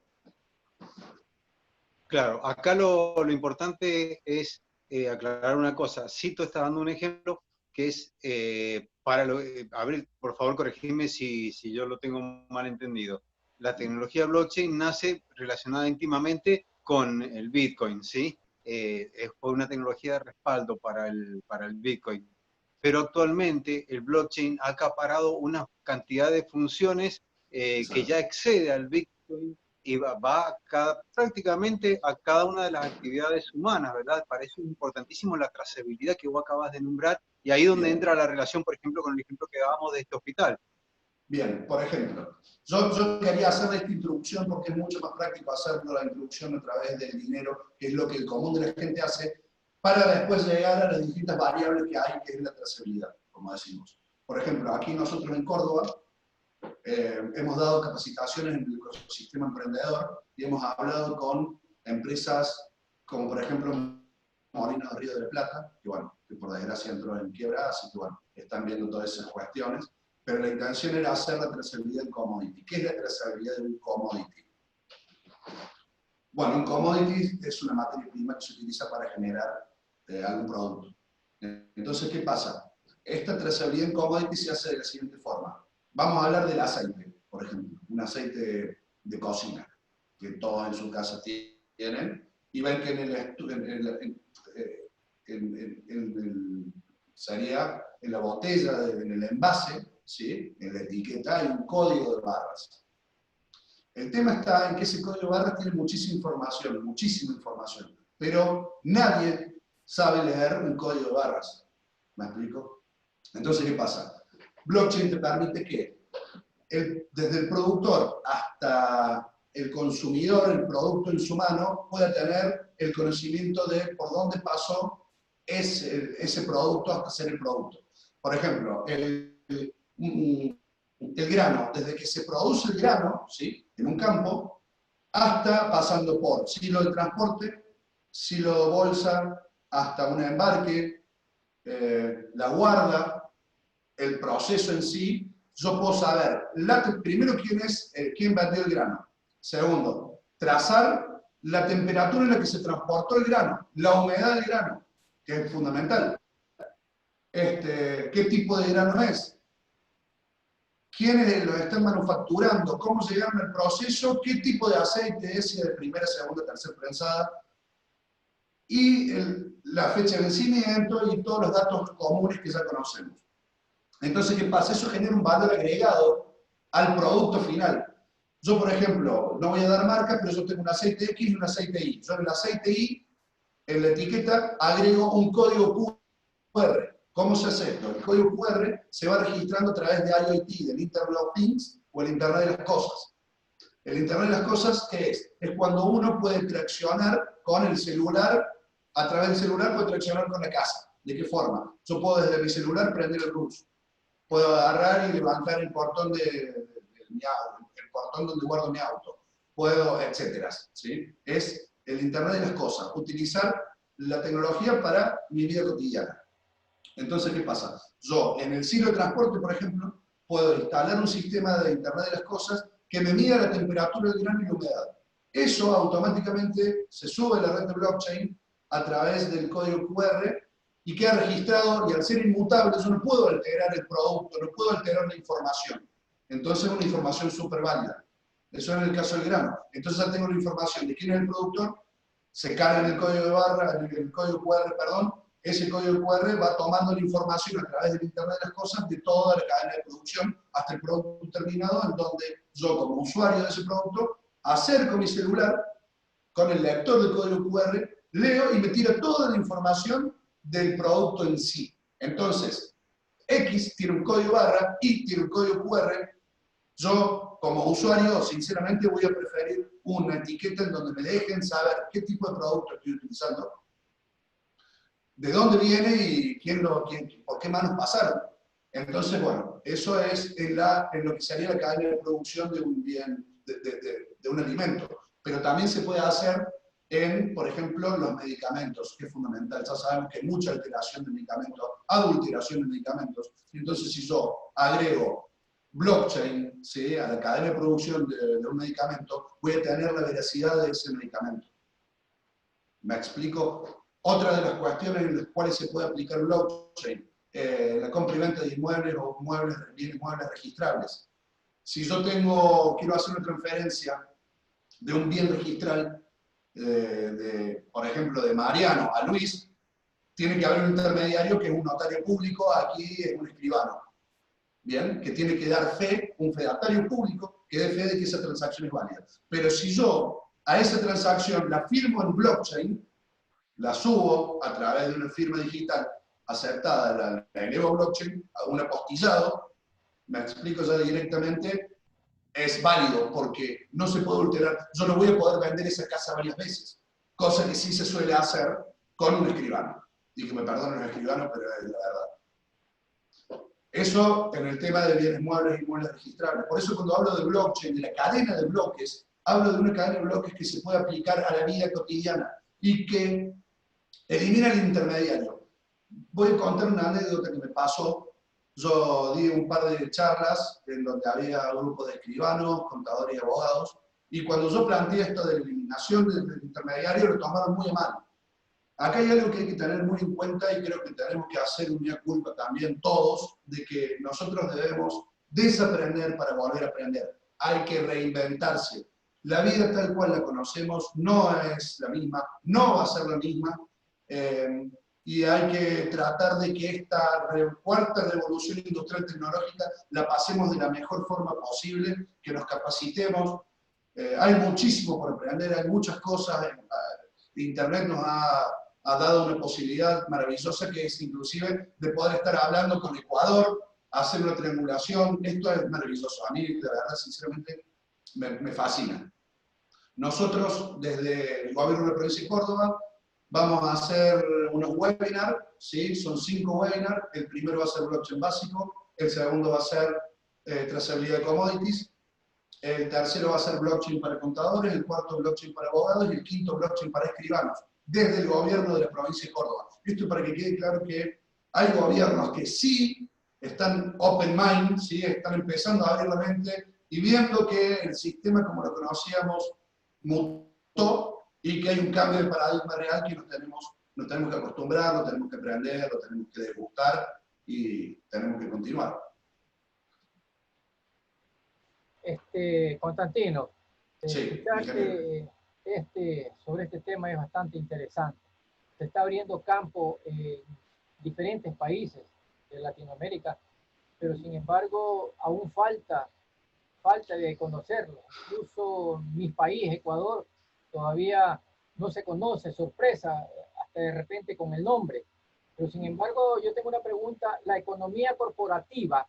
Claro, acá lo importante es aclarar una cosa. Cito está dando un ejemplo que es Abril, por favor, corregime si yo lo tengo mal entendido. La tecnología blockchain nace relacionada íntimamente con el Bitcoin, ¿sí? Fue una tecnología de respaldo para el Bitcoin. Pero actualmente el blockchain ha acaparado una cantidad de funciones que ya excede al Bitcoin y va prácticamente a cada una de las actividades humanas, ¿verdad? Parece importantísimo la trazabilidad que vos acabas de nombrar, y ahí donde entra la relación, por ejemplo, con el ejemplo que dábamos de este hospital. Bien, por ejemplo, yo quería hacer esta introducción porque es mucho más práctico hacerlo la introducción a través del dinero, que es lo que el común de la gente hace, para después llegar a las distintas variables que hay, que es la trazabilidad, como decimos. Por ejemplo, aquí nosotros en Córdoba hemos dado capacitaciones en el ecosistema emprendedor y hemos hablado con empresas como por ejemplo Molinos de Río de la Plata, que bueno, que por desgracia entró en quiebra, así que bueno, están viendo todas esas cuestiones, pero la intención era hacer la trazabilidad del commodity. ¿Qué es la trazabilidad de un commodity? Bueno, un commodity es una materia prima que se utiliza para generar algún producto. Entonces, ¿qué pasa? Esta trazabilidad en commodity se hace de la siguiente forma. Vamos a hablar del aceite, por ejemplo, un aceite de cocina, que todos en su casa tienen, y ven que sería en la botella, en el envase, ¿sí? En la etiqueta hay un código de barras. El tema está en que ese código de barras tiene muchísima información, pero nadie sabe leer un código de barras. ¿Me explico? Entonces, ¿qué pasa? Blockchain te permite que desde el productor hasta el consumidor, el producto en su mano, pueda tener el conocimiento de por dónde pasó ese producto hasta ser el producto. Por ejemplo, el grano, desde que se produce el grano, ¿sí? En un campo, hasta pasando por silo de transporte, silo de bolsa, hasta un embarque, la guarda, el proceso en sí. Yo puedo saber, primero, quién vendió el grano. Segundo, trazar la temperatura en la que se transportó el grano, la humedad del grano, que es fundamental. ¿Qué tipo de grano es? ¿Quiénes lo están manufacturando? ¿Cómo llegaron al proceso? ¿Qué tipo de aceite es? Si es de primera, segunda, tercera prensada. Y la fecha de vencimiento y todos los datos comunes que ya conocemos. Entonces, ¿qué pasa? Eso genera un valor agregado al producto final. Yo, por ejemplo, no voy a dar marca, pero yo tengo un aceite X y un aceite Y. Yo en el aceite Y, en la etiqueta, agrego un código QR. ¿Cómo se hace esto? El código QR se va registrando a través de IoT, del Internet of Things o el Internet de las Cosas. El Internet de las Cosas, ¿qué es? Es cuando uno puede interaccionar con el celular, a través del celular puede interaccionar con la casa. ¿De qué forma? Yo puedo desde mi celular prender el luz. Puedo agarrar y levantar el portón de mi auto, el portón donde guardo mi auto. Puedo, etcétera. ¿Sí? Es el Internet de las Cosas. Utilizar la tecnología para mi vida cotidiana. Entonces, ¿qué pasa? Yo, en el silo de transporte, por ejemplo, puedo instalar un sistema de Internet de las Cosas que me mida la temperatura del grano y la humedad. Eso automáticamente se sube a la red de blockchain a través del código QR y queda registrado, y al ser inmutable, yo no puedo alterar el producto, no puedo alterar la información. Entonces, es una información súper válida. Eso es en el caso del grano. Entonces, ya tengo la información de quién es el productor, se carga en el código de barra, en el código QR, perdón. Ese código QR va tomando la información a través del Internet de las Cosas de toda la cadena de producción hasta el producto terminado, en donde yo, como usuario de ese producto, acerco mi celular con el lector del código QR, leo y me tira toda la información del producto en sí. Entonces, X tiene un código barra, Y tiene un código QR. Yo, como usuario, sinceramente voy a preferir una etiqueta en donde me dejen saber qué tipo de producto estoy utilizando, de dónde viene y por qué manos pasaron. Entonces, bueno, eso es en lo que sería la cadena de producción de un bien, de un alimento. Pero también se puede hacer en, por ejemplo, los medicamentos, que es fundamental. Ya sabemos que hay mucha alteración de medicamentos, adulteración de medicamentos. Entonces, si yo agrego blockchain, ¿sí?, a la cadena de producción de un medicamento, voy a tener la veracidad de ese medicamento. ¿Me explico? Otra de las cuestiones en las cuales se puede aplicar blockchain, la compra y venta de inmuebles o bienes muebles registrables. Si yo quiero hacer una transferencia de un bien registral, por ejemplo, de Mariano a Luis, tiene que haber un intermediario que es un notario público, aquí es un escribano. Bien, que tiene que dar fe, un fedatario público que dé fe de que esa transacción es válida. Pero si yo a esa transacción la firmo en blockchain, la subo a través de una firma digital aceptada, la elevo a blockchain, a un apostillado, me explico ya directamente, es válido porque no se puede alterar. Yo no voy a poder vender esa casa varias veces, cosa que sí se suele hacer con un escribano. Y que me perdonen los escribanos, pero es la verdad. Eso en el tema de bienes muebles y muebles registrables. Por eso cuando hablo de blockchain, de la cadena de bloques, hablo de una cadena de bloques que se puede aplicar a la vida cotidiana y que elimina el intermediario. Voy a contar una anécdota que me pasó. Yo di un par de charlas en donde había un grupo de escribanos, contadores y abogados, y cuando yo planteé esto de la eliminación del intermediario, lo tomaron muy a mal. Acá hay algo que hay que tener muy en cuenta y creo que tenemos que hacer un mea culpa también todos, de que nosotros debemos desaprender para volver a aprender. Hay que reinventarse. La vida tal cual la conocemos no es la misma, no va a ser la misma, y hay que tratar de que esta cuarta revolución industrial tecnológica la pasemos de la mejor forma posible, que nos capacitemos. Hay muchísimo por aprender, hay muchas cosas. Internet nos ha dado una posibilidad maravillosa, que es inclusive de poder estar hablando con Ecuador, hacer una triangulación. Esto es maravilloso. A mí, de verdad, sinceramente, me fascina. Nosotros, desde el gobierno de la provincia de Córdoba, vamos a hacer unos webinars, ¿sí? Son 5 webinars. El primero va a ser blockchain básico, el segundo va a ser trazabilidad de commodities, el tercero va a ser blockchain para contadores, el cuarto blockchain para abogados y el quinto blockchain para escribanos, desde el gobierno de la provincia de Córdoba. Esto para que quede claro que hay gobiernos que sí están open mind, ¿sí? Están empezando a abrir la mente y viendo que el sistema como lo conocíamos mutó y que hay un cambio de paradigma real que nos tenemos que acostumbrar, lo tenemos que aprender, lo tenemos que degustar y tenemos que continuar. Constantino, Sí, sobre este tema es bastante interesante. Se está abriendo campo en diferentes países de Latinoamérica, pero sin embargo aún falta de conocerlo. Incluso mi país, Ecuador, todavía no se conoce, sorpresa, hasta de repente con el nombre. Pero sin embargo, yo tengo una pregunta: ¿la economía corporativa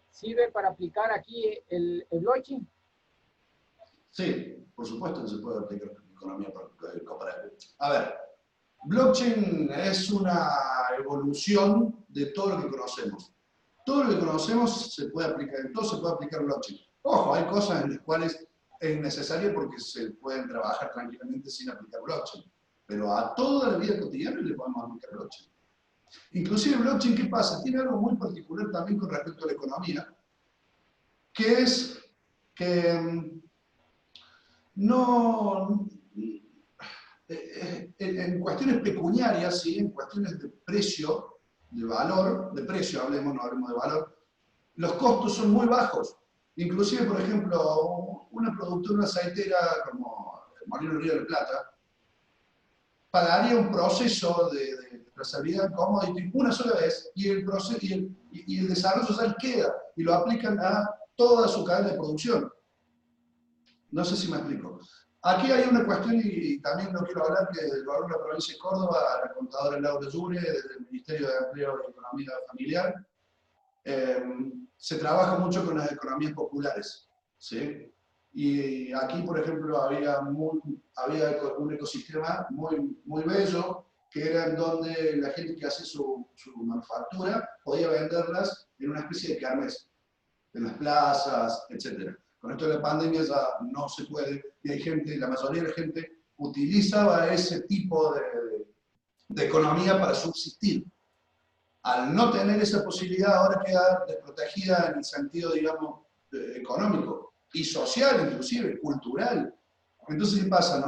sirve para aplicar aquí el blockchain? Sí, por supuesto que se puede aplicar en la economía cooperativa. A ver, blockchain es una evolución de todo lo que conocemos. Todo lo que conocemos se puede aplicar, en todo se puede aplicar blockchain. Ojo, hay cosas en las cuales es necesario porque se pueden trabajar tranquilamente sin aplicar blockchain. Pero a toda la vida cotidiana le podemos aplicar blockchain. Inclusive blockchain, ¿qué pasa? Tiene algo muy particular también con respecto a la economía, que es que no, en cuestiones pecuniarias, ¿sí? En cuestiones de precio, de valor, de precio hablemos, no hablemos de valor, los costos son muy bajos. Inclusive, por ejemplo, una productora aceitera como Molino Río de Plata pagaría un proceso de trazabilidad de commodity una sola vez y el desarrollo social queda y lo aplican a toda su cadena de producción. No sé si me explico. Aquí hay una cuestión, y también no quiero hablar, que del gobierno de la provincia de Córdoba, la contadora Laura Yure, desde el Ministerio de Empleo y Economía Familiar, se trabaja mucho con las economías populares, ¿sí? Y aquí, por ejemplo, había un ecosistema muy bello, que era en donde la gente que hace su manufactura podía venderlas en una especie de kermés, en las plazas, etc. Con esto de la pandemia ya no se puede, y hay gente, la mayoría de la gente utilizaba ese tipo de economía para subsistir. Al no tener esa posibilidad, ahora queda desprotegida en el sentido, digamos, económico y social, inclusive, cultural. Entonces, ¿qué pasa?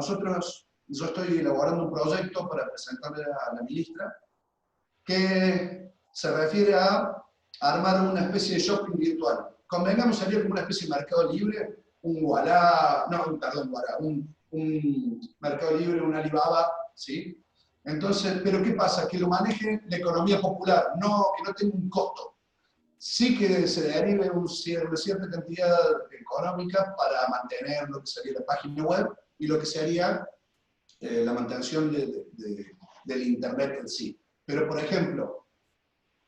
Yo estoy elaborando un proyecto para presentarle a la ministra que se refiere a armar una especie de shopping virtual. Convengamos, sería como una especie de mercado libre, un mercado libre, un Alibaba, ¿sí? Entonces, ¿pero qué pasa? Que lo maneje la economía popular, que no tenga un costo. Sí que se derive una cierta cantidad económica para mantener lo que sería la página web y lo que sería la mantención del Internet en sí. Pero, por ejemplo,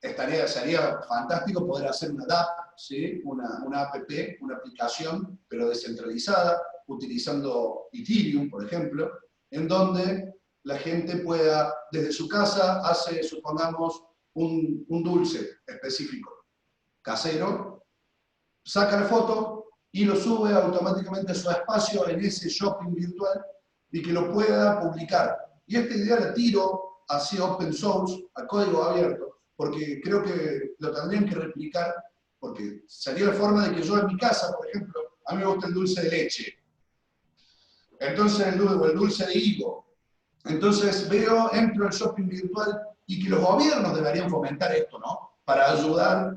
sería fantástico poder hacer una DApp, ¿sí? una app, una aplicación, pero descentralizada, utilizando Ethereum, por ejemplo, en donde la gente pueda, desde su casa, hace, supongamos, un dulce específico, casero, saca la foto y lo sube automáticamente a su espacio en ese shopping virtual y que lo pueda publicar. Y esta idea la tiro hacia open source, a código abierto, porque creo que lo tendrían que replicar, porque sería la forma de que yo en mi casa, por ejemplo, a mí me gusta el dulce de leche, entonces el dulce de higo. Entonces entro al shopping virtual y que los gobiernos deberían fomentar esto, ¿no? para ayudar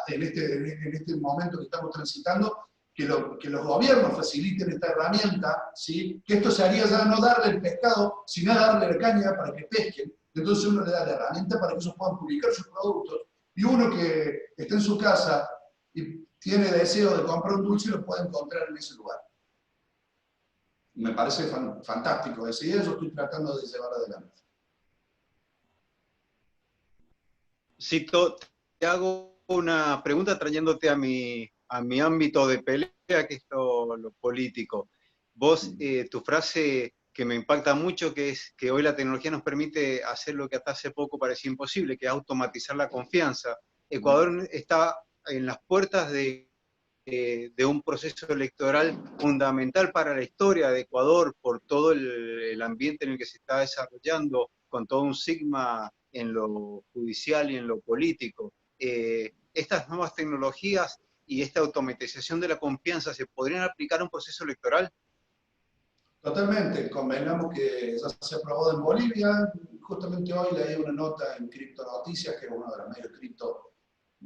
en este momento que estamos transitando, que los gobiernos faciliten esta herramienta, ¿sí? Que esto se haría ya no darle el pescado, sino darle la caña para que pesquen. Entonces uno le da la herramienta para que ellos puedan publicar sus productos, y uno que está en su casa y tiene deseo de comprar un dulce lo puede encontrar en ese lugar. Me parece fantástico esa idea, yo estoy tratando de llevar adelante. Cito, te hago una pregunta trayéndote a mi ámbito de pelea, que es lo político. Vos, tu frase que me impacta mucho, que es que hoy la tecnología nos permite hacer lo que hasta hace poco parecía imposible, que es automatizar la confianza. Ecuador está en las puertas de un proceso electoral fundamental para la historia de Ecuador, por todo el ambiente en el que se está desarrollando, con todo un sigma en lo judicial y en lo político. Estas nuevas tecnologías y esta automatización de la confianza, ¿se podrían aplicar a un proceso electoral? Totalmente, convengamos que ya se aprobó en Bolivia. Justamente hoy leí una nota en Cripto Noticias, que es uno de los medios cripto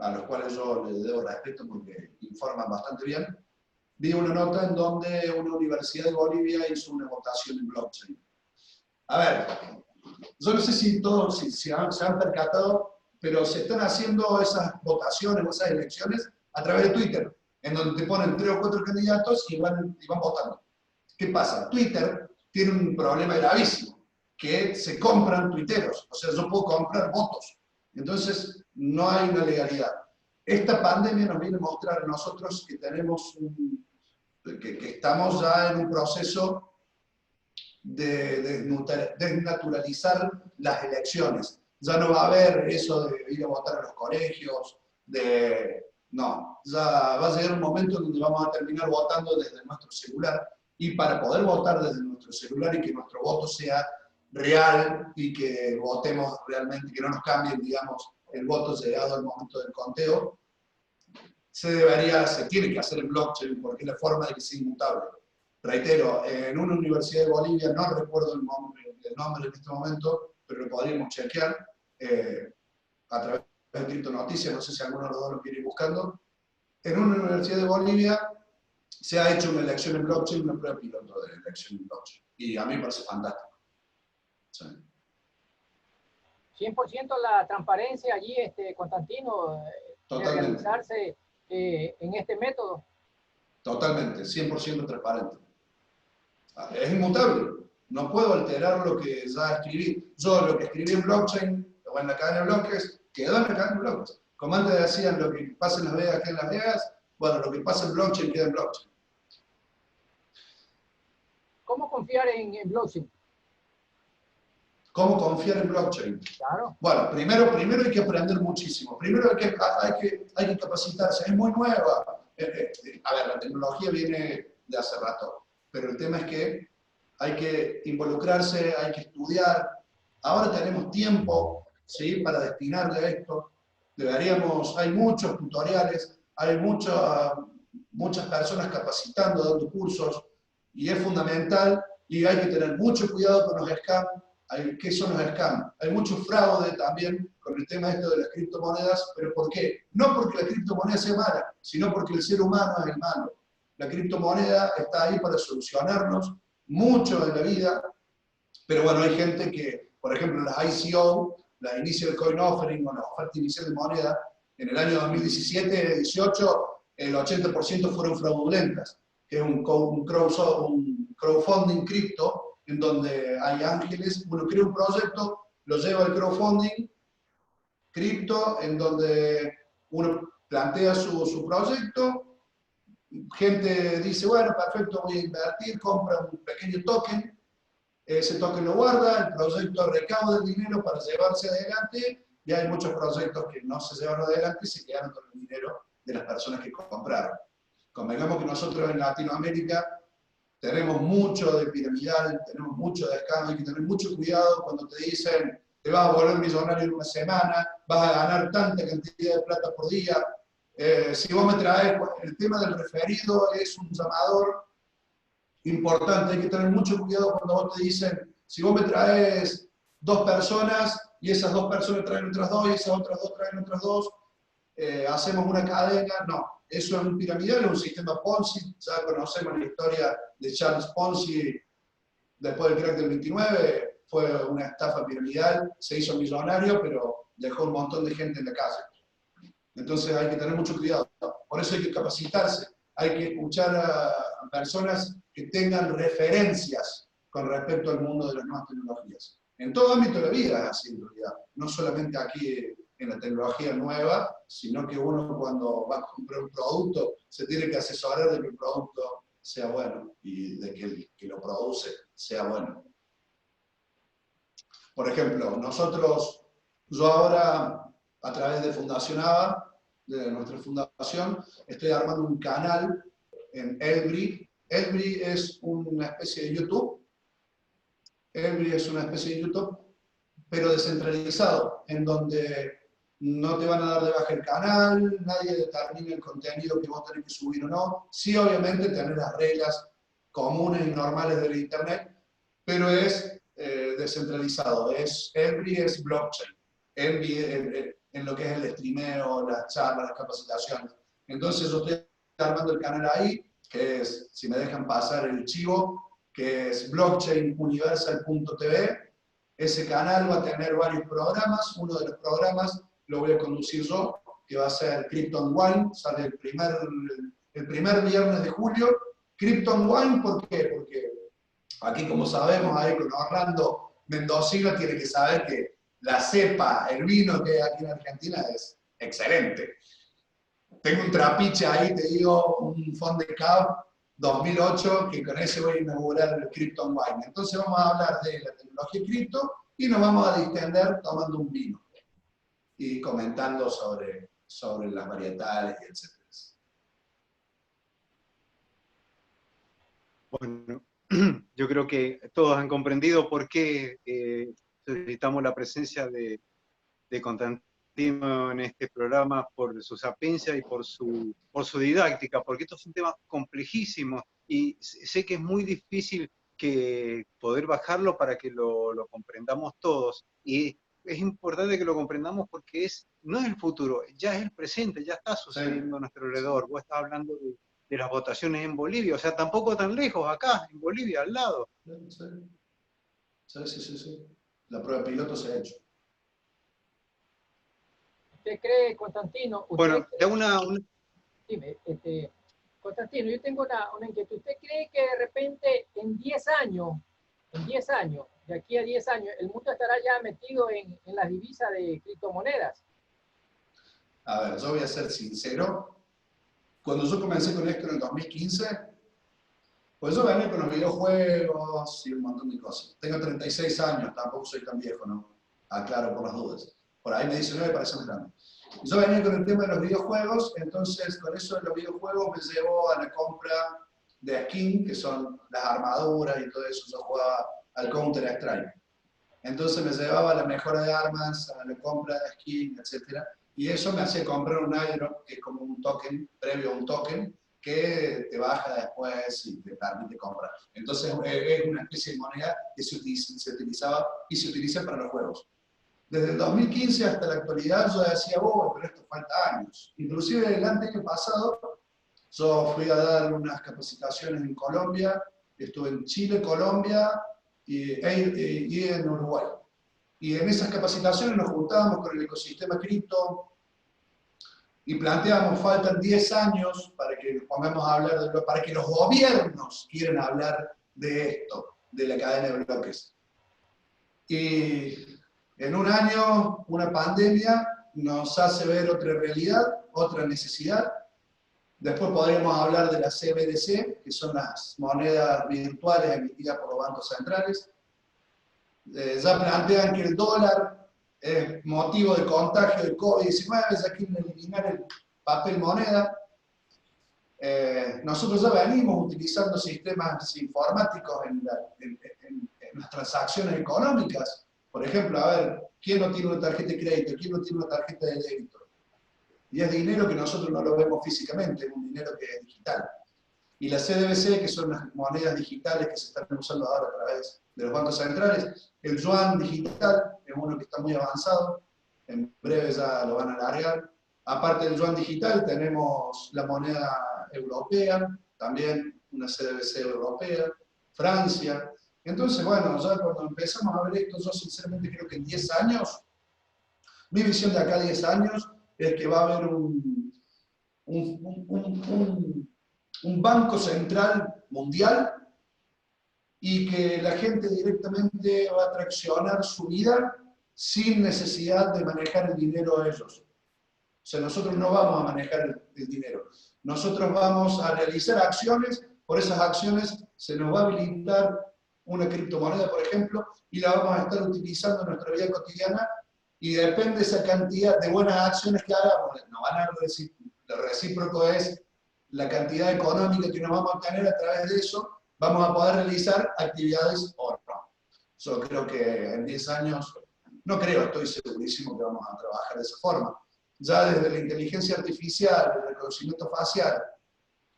a los cuales yo les debo respeto porque informan bastante bien. Vi una nota en donde una universidad de Bolivia hizo una votación en blockchain. A ver, yo no sé si todos se han percatado, pero se están haciendo esas votaciones o esas elecciones a través de Twitter, en donde te ponen 3 o 4 candidatos y van votando. ¿Qué pasa? Twitter tiene un problema gravísimo, que se compran tuiteros, o sea, yo puedo comprar votos. Entonces, no hay una legalidad. Esta pandemia nos viene a mostrar a nosotros que tenemos que estamos ya en un proceso de desnaturalizar las elecciones. Ya no va a haber eso de ir a votar a los colegios, no, ya va a llegar un momento en donde vamos a terminar votando desde nuestro celular, y para poder votar desde nuestro celular y que nuestro voto sea real y que votemos realmente, que no nos cambien, digamos, el voto llegado al momento del conteo, se tiene que hacer en blockchain porque es la forma de que sea inmutable. Reitero, en una universidad de Bolivia, no recuerdo el nombre en este momento, pero lo podríamos chequear a través de Cripto Noticias, no sé si alguno de los dos lo quiere ir buscando. En una universidad de Bolivia se ha hecho una elección en blockchain, una prueba piloto de elección en blockchain, y a mí me parece fantástico. Sí. 100% la transparencia allí, Constantino, de realizarse en este método. Totalmente, 100% transparente. Es inmutable. No puedo alterar lo que ya escribí. Yo lo que escribí en blockchain o en la cadena de bloques, quedó en la cadena de bloques. Como antes decían, lo que pasa en Las Vegas queda en Las Vegas, bueno, lo que pasa en blockchain queda en blockchain. ¿Cómo confiar en blockchain? ¿Cómo confiar en blockchain? Claro. Bueno, primero hay que aprender muchísimo. Primero hay que capacitarse. Es muy nueva. A ver, la tecnología viene de hace rato, pero el tema es que hay que involucrarse, hay que estudiar. Ahora tenemos tiempo, ¿sí?, para destinarle a esto. Hay muchos tutoriales, hay muchas personas capacitando, dando cursos, y es fundamental, y hay que tener mucho cuidado con los scams. ¿Qué son los scams? Hay mucho fraude también con el tema de las criptomonedas, pero ¿por qué? No porque la criptomoneda sea mala, sino porque el ser humano es el malo. La criptomoneda está ahí para solucionarnos mucho de la vida, pero bueno, hay gente que, por ejemplo, las ICO, la Initial Coin Offering o la oferta inicial de moneda, en el año 2017-18, el 80% fueron fraudulentas, que es un crowdfunding cripto, en donde hay ángeles, uno crea un proyecto, lo lleva al crowdfunding cripto, en donde uno plantea su proyecto, gente dice, bueno, perfecto, voy a invertir, compra un pequeño token, ese token lo guarda, el proyecto recauda el dinero para llevarse adelante, y hay muchos proyectos que no se llevaron adelante y se quedaron con el dinero de las personas que compraron. Convengamos que nosotros en Latinoamérica tenemos mucho de piramidal, tenemos mucho de escándalo, hay que tener mucho cuidado cuando te dicen te vas a volver millonario en una semana, vas a ganar tanta cantidad de plata por día. Si vos me traes, el tema del referido es un llamador importante, hay que tener mucho cuidado cuando vos te dicen, si vos me traes 2 personas y esas 2 personas traen otras 2, y esas otras 2 traen otras 2, hacemos una cadena. No, eso es un piramidal, es un sistema Ponzi. Ya conocemos la historia de Charles Ponzi después del crack del 29, fue una estafa piramidal, se hizo millonario, pero dejó un montón de gente en la calle. Entonces hay que tener mucho cuidado. Por eso hay que capacitarse, hay que escuchar a personas que tengan referencias con respecto al mundo de las nuevas tecnologías. En todo ámbito de la vida es así, en realidad. No solamente aquí en la tecnología nueva, sino que uno cuando va a comprar un producto se tiene que asesorar de que el producto sea bueno y de que el que lo produce sea bueno. Por ejemplo, yo ahora, a través de Fundación ABA, de nuestra fundación, estoy armando un canal en Elbri. Elbri es una especie de YouTube. Elbri es una especie de YouTube, pero descentralizado, en donde no te van a dar de baja el canal, nadie determina el contenido que vos tenés que subir o no. Sí, obviamente, tener las reglas comunes y normales del Internet, pero es descentralizado. Elbri es blockchain. Elbri en lo que es el streameo, las charlas, las capacitaciones. Entonces yo estoy armando el canal ahí, que es, si me dejan pasar el chivo, que es blockchainuniversal.tv. Ese canal va a tener varios programas. Uno de los programas lo voy a conducir yo, que va a ser Krypton Wine. Sale el primer viernes de julio. Krypton Wine, ¿por qué? Porque aquí, como sabemos, ahí con Orlando Mendocino tiene que saber que la cepa, el vino que hay aquí en Argentina es excelente. Tengo un trapiche ahí, te digo, un Fond de Cab 2008, que con ese voy a inaugurar el Krypton Wine. Entonces vamos a hablar de la tecnología cripto y nos vamos a distender tomando un vino y comentando sobre las varietales y etc. Bueno, yo creo que todos han comprendido por qué necesitamos la presencia de Constantino en este programa, por su sapiencia y por su didáctica, porque estos son temas complejísimos y sé que es muy difícil poder bajarlo para que lo comprendamos todos. Y es importante que lo comprendamos porque no es el futuro, ya es el presente, ya está sucediendo a nuestro alrededor. Vos estás hablando de las votaciones en Bolivia, o sea, tampoco tan lejos, acá, en Bolivia, al lado. Sí. La prueba piloto se ha hecho. ¿Usted cree, Constantino? Bueno, cree, te hago una... Dime, Constantino, yo tengo una inquietud. ¿Usted cree que de repente en 10 años, de aquí a 10 años, el mundo estará ya metido en las divisas de criptomonedas? A ver, yo voy a ser sincero. Cuando yo comencé con esto en el 2015, pues yo venía con los videojuegos y un montón de cosas. Tengo 36 años, tampoco soy tan viejo, ¿no? Aclaro por las dudas. Por ahí me dicen, no me parece más grande. Y yo venía con el tema de los videojuegos, entonces con eso de los videojuegos me llevó a la compra de skin, que son las armaduras y todo eso. Yo jugaba al Counter-Strike. Entonces me llevaba la mejora de armas, a la compra de skin, etc. Y eso me hacía comprar un airdrop, que es como un token, previo a un token, que te baja después y te permite comprar. Entonces es una especie de moneda que se utilizaba y se utiliza para los juegos. Desde el 2015 hasta la actualidad yo decía, pero esto falta años. Inclusive el año pasado yo fui a dar unas capacitaciones en Colombia, estuve en Chile, Colombia y en Uruguay. Y en esas capacitaciones nos juntábamos con el ecosistema cripto y planteábamos, faltan 10 años para que nos pongamos a hablar para que los gobiernos quieran hablar de esto, de la cadena de bloques. Y en un año, una pandemia nos hace ver otra realidad, otra necesidad. Después podríamos hablar de las CBDC, que son las monedas virtuales emitidas por los bancos centrales. Ya plantean que el dólar es motivo de contagio del COVID-19, ya quieren eliminar el papel moneda. Nosotros ya venimos utilizando sistemas informáticos en las transacciones económicas. Por ejemplo, a ver, ¿quién no tiene una tarjeta de crédito? ¿Quién no tiene una tarjeta de débito? Y es dinero que nosotros no lo vemos físicamente, es un dinero que es digital. y la CBDC, que son las monedas digitales que se están usando ahora a través de los bancos centrales. El yuan digital es uno que está muy avanzado, en breve ya lo van a largar. Aparte del yuan digital tenemos la moneda europea, también una CBDC europea, Francia. Entonces, bueno, ya cuando empezamos a ver esto, yo sinceramente creo que en 10 años, mi visión de acá a 10 años es que va a haber un banco central mundial y que la gente directamente va a traccionar su vida sin necesidad de manejar el dinero ellos. O sea, nosotros no vamos a manejar el dinero. Nosotros vamos a realizar acciones, por esas acciones se nos va a habilitar una criptomoneda, por ejemplo, y la vamos a estar utilizando en nuestra vida cotidiana, y depende de esa cantidad de buenas acciones que hagamos, nos van a lo recíproco es la cantidad económica que nos vamos a obtener a través de eso, vamos a poder realizar actividades o no. Yo creo que en 10 años, no creo, estoy segurísimo que vamos a trabajar de esa forma. Ya desde la inteligencia artificial, el reconocimiento facial,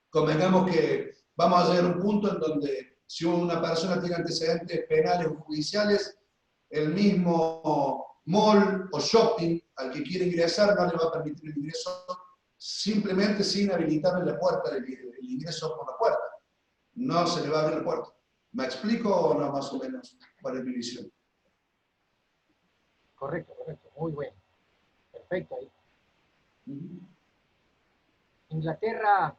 convengamos que vamos a llegar a un punto en donde si una persona tiene antecedentes penales o judiciales, el mismo mall o shopping al que quiere ingresar no le va a permitir el ingreso simplemente sin habilitarle la puerta, el ingreso por la puerta. No se le va a abrir la puerta. ¿Me explico o no más o menos cuál es mi visión? Correcto, correcto. Muy bueno. Perfecto ahí. Inglaterra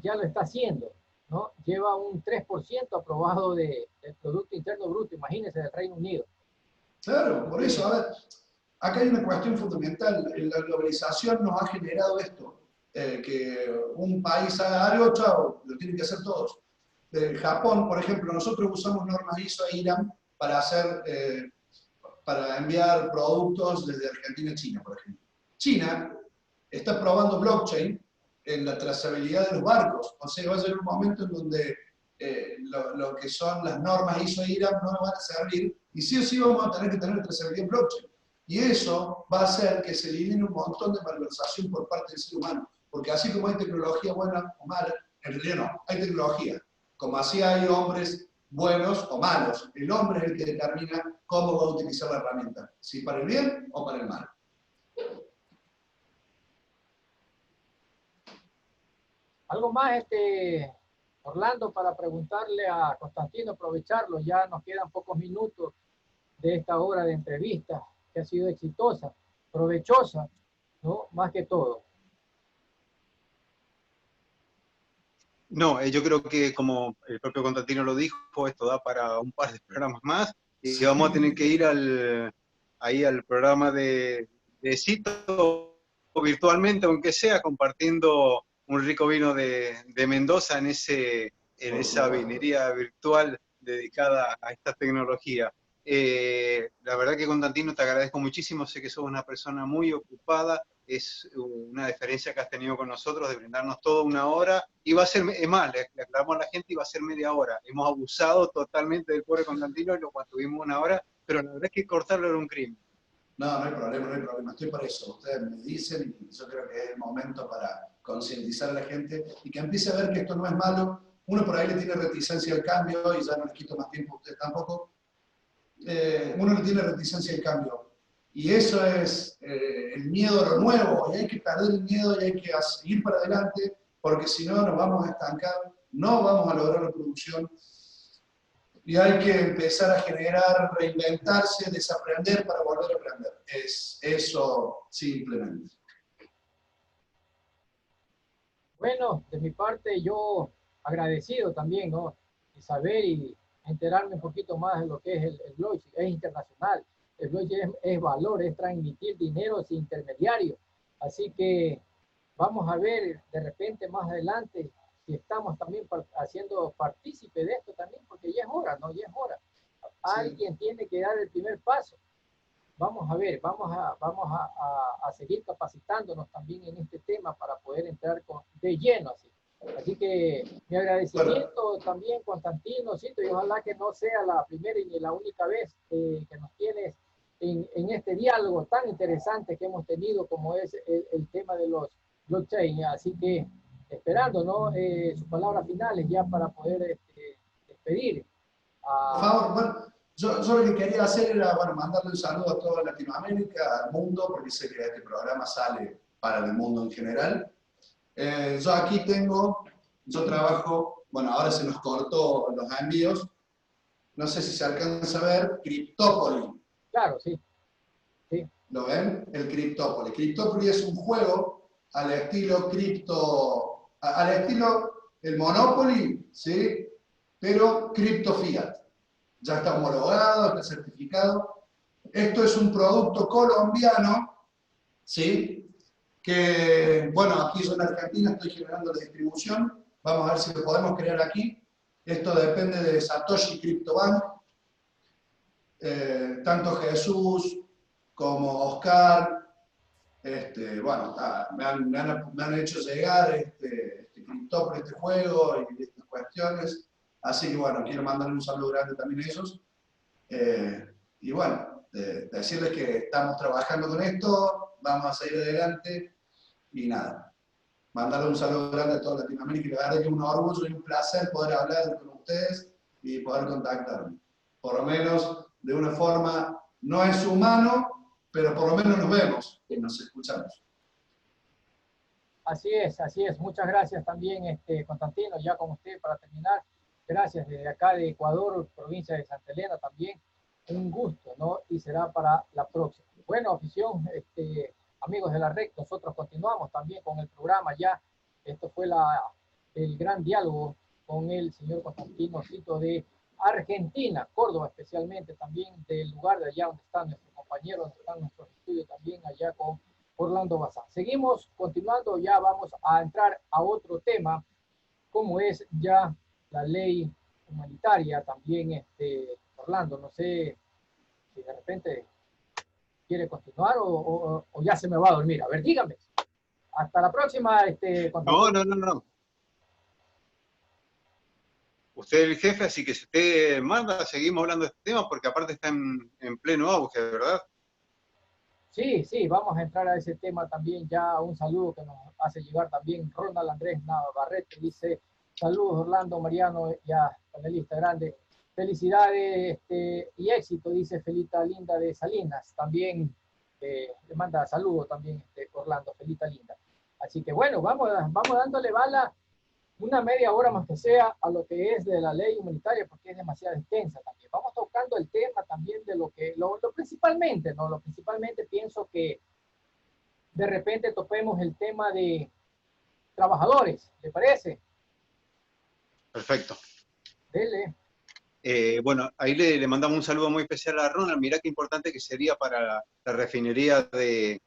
ya lo está haciendo, ¿no? Lleva un 3% aprobado del Producto Interno Bruto, imagínense, del Reino Unido. Claro, por eso, a ver, acá hay una cuestión fundamental. La globalización nos ha generado esto, que un país haga algo, chao, lo tienen que hacer todos. Japón, por ejemplo, nosotros usamos normas ISO e IRAM para para enviar productos desde Argentina a China, por ejemplo. China está probando blockchain en la trazabilidad de los barcos. O sea, va a llegar un momento en donde lo que son las normas ISO e IRAM no nos van a servir, y sí o sí vamos a tener que tener trazabilidad en blockchain. Y eso va a hacer que se elimine un montón de malversación por parte del ser humano. Porque así como hay tecnología buena o mala, en realidad no, hay tecnología. Como así hay hombres buenos o malos. El hombre es el que determina cómo va a utilizar la herramienta, si para el bien o para el mal. Algo más, Orlando, para preguntarle a Constantino, aprovecharlo, ya nos quedan pocos minutos de esta hora de entrevista, que ha sido exitosa, provechosa, ¿no? Más que todo. No, yo creo que como el propio Constantino lo dijo, esto da para un par de programas más, y vamos a tener que ir ahí al programa de Cito virtualmente, aunque sea, compartiendo un rico vino de Mendoza en esa vinería virtual dedicada a esta tecnología. La verdad que, Constantino, te agradezco muchísimo, sé que sos una persona muy ocupada, es una diferencia que has tenido con nosotros de brindarnos toda una hora, y va a ser, es más, le aclaramos a la gente, y va a ser media hora. Hemos abusado totalmente del pobre Constantino y lo mantuvimos una hora, pero la verdad es que cortarlo era un crimen. No, no hay problema, no hay problema. Estoy por eso. Ustedes me dicen y yo creo que es el momento para concientizar a la gente y que empiece a ver que esto no es malo. Uno por ahí le tiene reticencia al cambio y ya no les quito más tiempo a ustedes tampoco. Uno le tiene reticencia al cambio. Y eso es el miedo a lo nuevo. Y hay que perder el miedo y hay que seguir para adelante porque si no nos vamos a estancar, no vamos a lograr la producción. Y hay que empezar a generar, reinventarse, desaprender para volver a aprender. Es eso simplemente. Bueno, de mi parte yo agradecido también, ¿no? Y saber y enterarme un poquito más de lo que es el blockchain. Es internacional. El blockchain es valor, es transmitir dinero sin intermediario. Así que vamos a ver de repente más adelante si estamos también haciendo partícipe de esto también, porque ya es hora, ¿no? Ya es hora. Alguien tiene que dar el primer paso. Vamos a ver, vamos a seguir capacitándonos también en este tema para poder entrar de lleno así. Así que mi agradecimiento también, Constantino, Cito, y ojalá que no sea la primera y ni la única vez que nos tienes en este diálogo tan interesante que hemos tenido como es el tema de los blockchain. Así que esperando, ¿no? Sus palabras finales ya para poder despedir. Por favor, bueno, yo lo que quería hacer era, bueno, mandarle un saludo a toda Latinoamérica, al mundo, porque sé que este programa sale para el mundo en general. Yo aquí yo trabajo, bueno, ahora se nos cortó los envíos, no sé si se alcanza a ver, Cryptopolis. Claro, sí. Sí. ¿Lo ven? El Cryptopolis. Cryptopolis es un juego al estilo al estilo el Monopoly, ¿sí? Pero cripto fiat. Ya está homologado, está certificado. Esto es un producto colombiano, ¿sí? Que, bueno, aquí yo en Argentina estoy generando la distribución. Vamos a ver si lo podemos crear aquí. Esto depende de Satoshi CryptoBank. Tanto Jesús como Oscar, bueno, me han hecho llegar cripto por este juego y estas cuestiones. Así que, bueno, quiero mandarle un saludo grande también a ellos. Y bueno, decirles que estamos trabajando con esto, vamos a seguir adelante y nada. Mandarle un saludo grande a toda Latinoamérica y la verdad que es un orgullo y un placer poder hablar con ustedes y poder contactarme. Por lo menos de una forma, no es humano, pero por lo menos nos vemos y nos escuchamos. Así es, así es. Muchas gracias también, Constantino, ya con usted para terminar. Gracias desde acá de Ecuador, provincia de Santa Elena también. Un gusto, ¿no? Y será para la próxima. Bueno, afición, amigos de la REC, nosotros continuamos también con el programa ya. Esto fue el gran diálogo con el señor Constantino Cito de Argentina, Córdoba especialmente, también del lugar de allá donde están nuestros compañeros, donde están nuestros estudios también allá con Orlando Bazán. Seguimos continuando, ya vamos a entrar a otro tema, como es ya la ley humanitaria también, Orlando, no sé si de repente quiere continuar o ya se me va a dormir. A ver, dígame. Hasta la próxima, No. Usted es el jefe, así que si usted manda, seguimos hablando de este tema, porque aparte está en pleno auge, ¿verdad? Sí, vamos a entrar a ese tema también. Ya un saludo que nos hace llegar también Ronald Andrés Navarrete, dice: saludos Orlando, Mariano, ya panelista grande. Felicidades y éxito, dice Felita Linda de Salinas. También le manda saludos también Orlando, Felita Linda. Así que bueno, vamos dándole bala una media hora más que sea a lo que es de la ley humanitaria, porque es demasiado extensa también. Vamos tocando el tema también de lo principalmente, ¿no? Lo principalmente pienso que de repente topemos el tema de trabajadores, ¿le parece? Perfecto. Dele. Bueno, ahí le mandamos un saludo muy especial a Ronald. Mirá qué importante que sería para la refinería de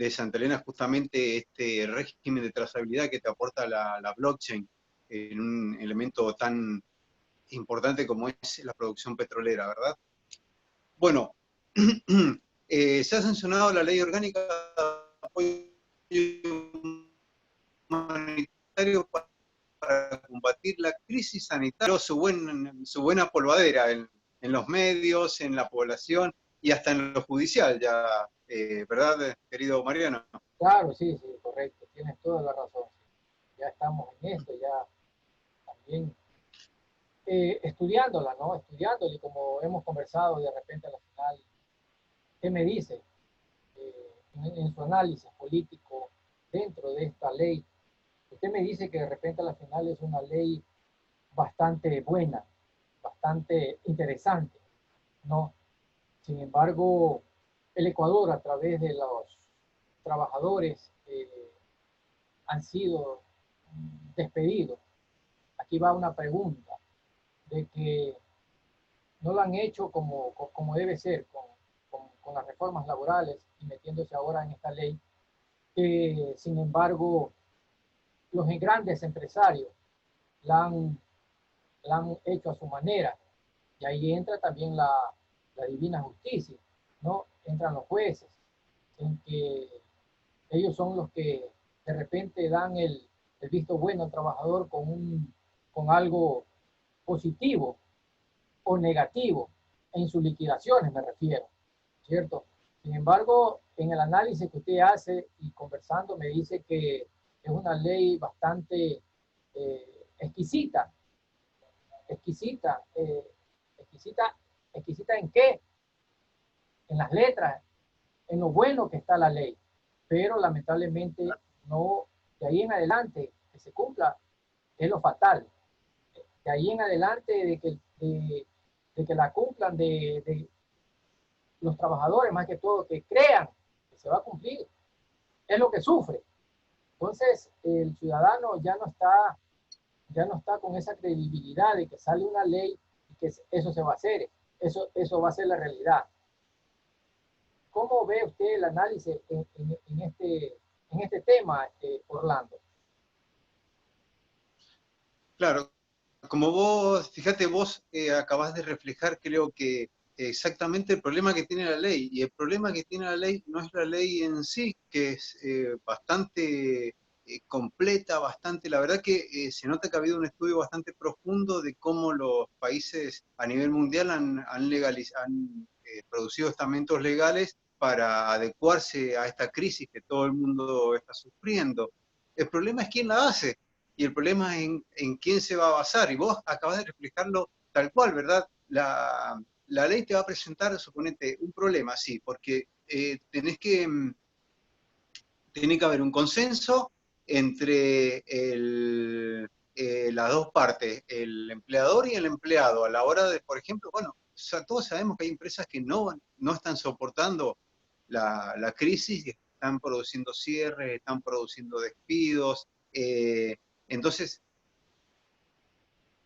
Santa Elena justamente este régimen de trazabilidad que te aporta la blockchain en un elemento tan importante como es la producción petrolera, ¿verdad? Bueno, se ha sancionado la ley orgánica de apoyo humanitario para combatir la crisis sanitaria, su buena polvadera en los medios, en la población y hasta en lo judicial, ya, ¿verdad, querido Mariano? Claro, sí, correcto, tienes toda la razón. Ya estamos en esto, ya también estudiándola, ¿no? Estudiándola, y como hemos conversado, de repente a la final, ¿qué me dice en su análisis político dentro de esta ley? Usted me dice que de repente a la final es una ley bastante buena, bastante interesante, ¿no? Sin embargo, el Ecuador, a través de los trabajadores han sido despedidos. Aquí va una pregunta de que no lo han hecho como debe ser, con las reformas laborales y metiéndose ahora en esta ley, que sin embargo los grandes empresarios la han hecho a su manera. Y ahí entra también la divina justicia, ¿no? Entran los jueces, en que ellos son los que de repente dan el visto bueno al trabajador con algo positivo o negativo, en sus liquidaciones me refiero, ¿cierto? Sin embargo, en el análisis que usted hace y conversando me dice que es una ley bastante exquisita, exquisita, exquisita, exquisita ¿en qué? En las letras, en lo bueno que está la ley, pero lamentablemente no, de ahí en adelante que se cumpla es lo fatal. De ahí en adelante de que la cumplan de los trabajadores, más que todo, que crean que se va a cumplir, es lo que sufre. Entonces, el ciudadano ya no está con esa credibilidad de que sale una ley y que eso se va a hacer, eso va a ser la realidad. ¿Cómo ve usted el análisis en este tema, Orlando? Claro, como vos, fíjate, vos acabás de reflejar, creo que exactamente el problema que tiene la ley. Y el problema que tiene la ley no es la ley en sí, que es bastante completa, bastante, la verdad que se nota que ha habido un estudio bastante profundo de cómo los países a nivel mundial han producido estamentos legales para adecuarse a esta crisis que todo el mundo está sufriendo. El problema es quién la hace. Y el problema es en quién se va a basar. Y vos acabas de reflejarlo tal cual, ¿verdad? La ley te va a presentar, suponete, un problema, sí, porque tiene que haber un consenso entre las dos partes, el empleador y el empleado, a la hora de, por ejemplo, bueno, todos sabemos que hay empresas que no están soportando la crisis, están produciendo cierres, están produciendo despidos. Entonces,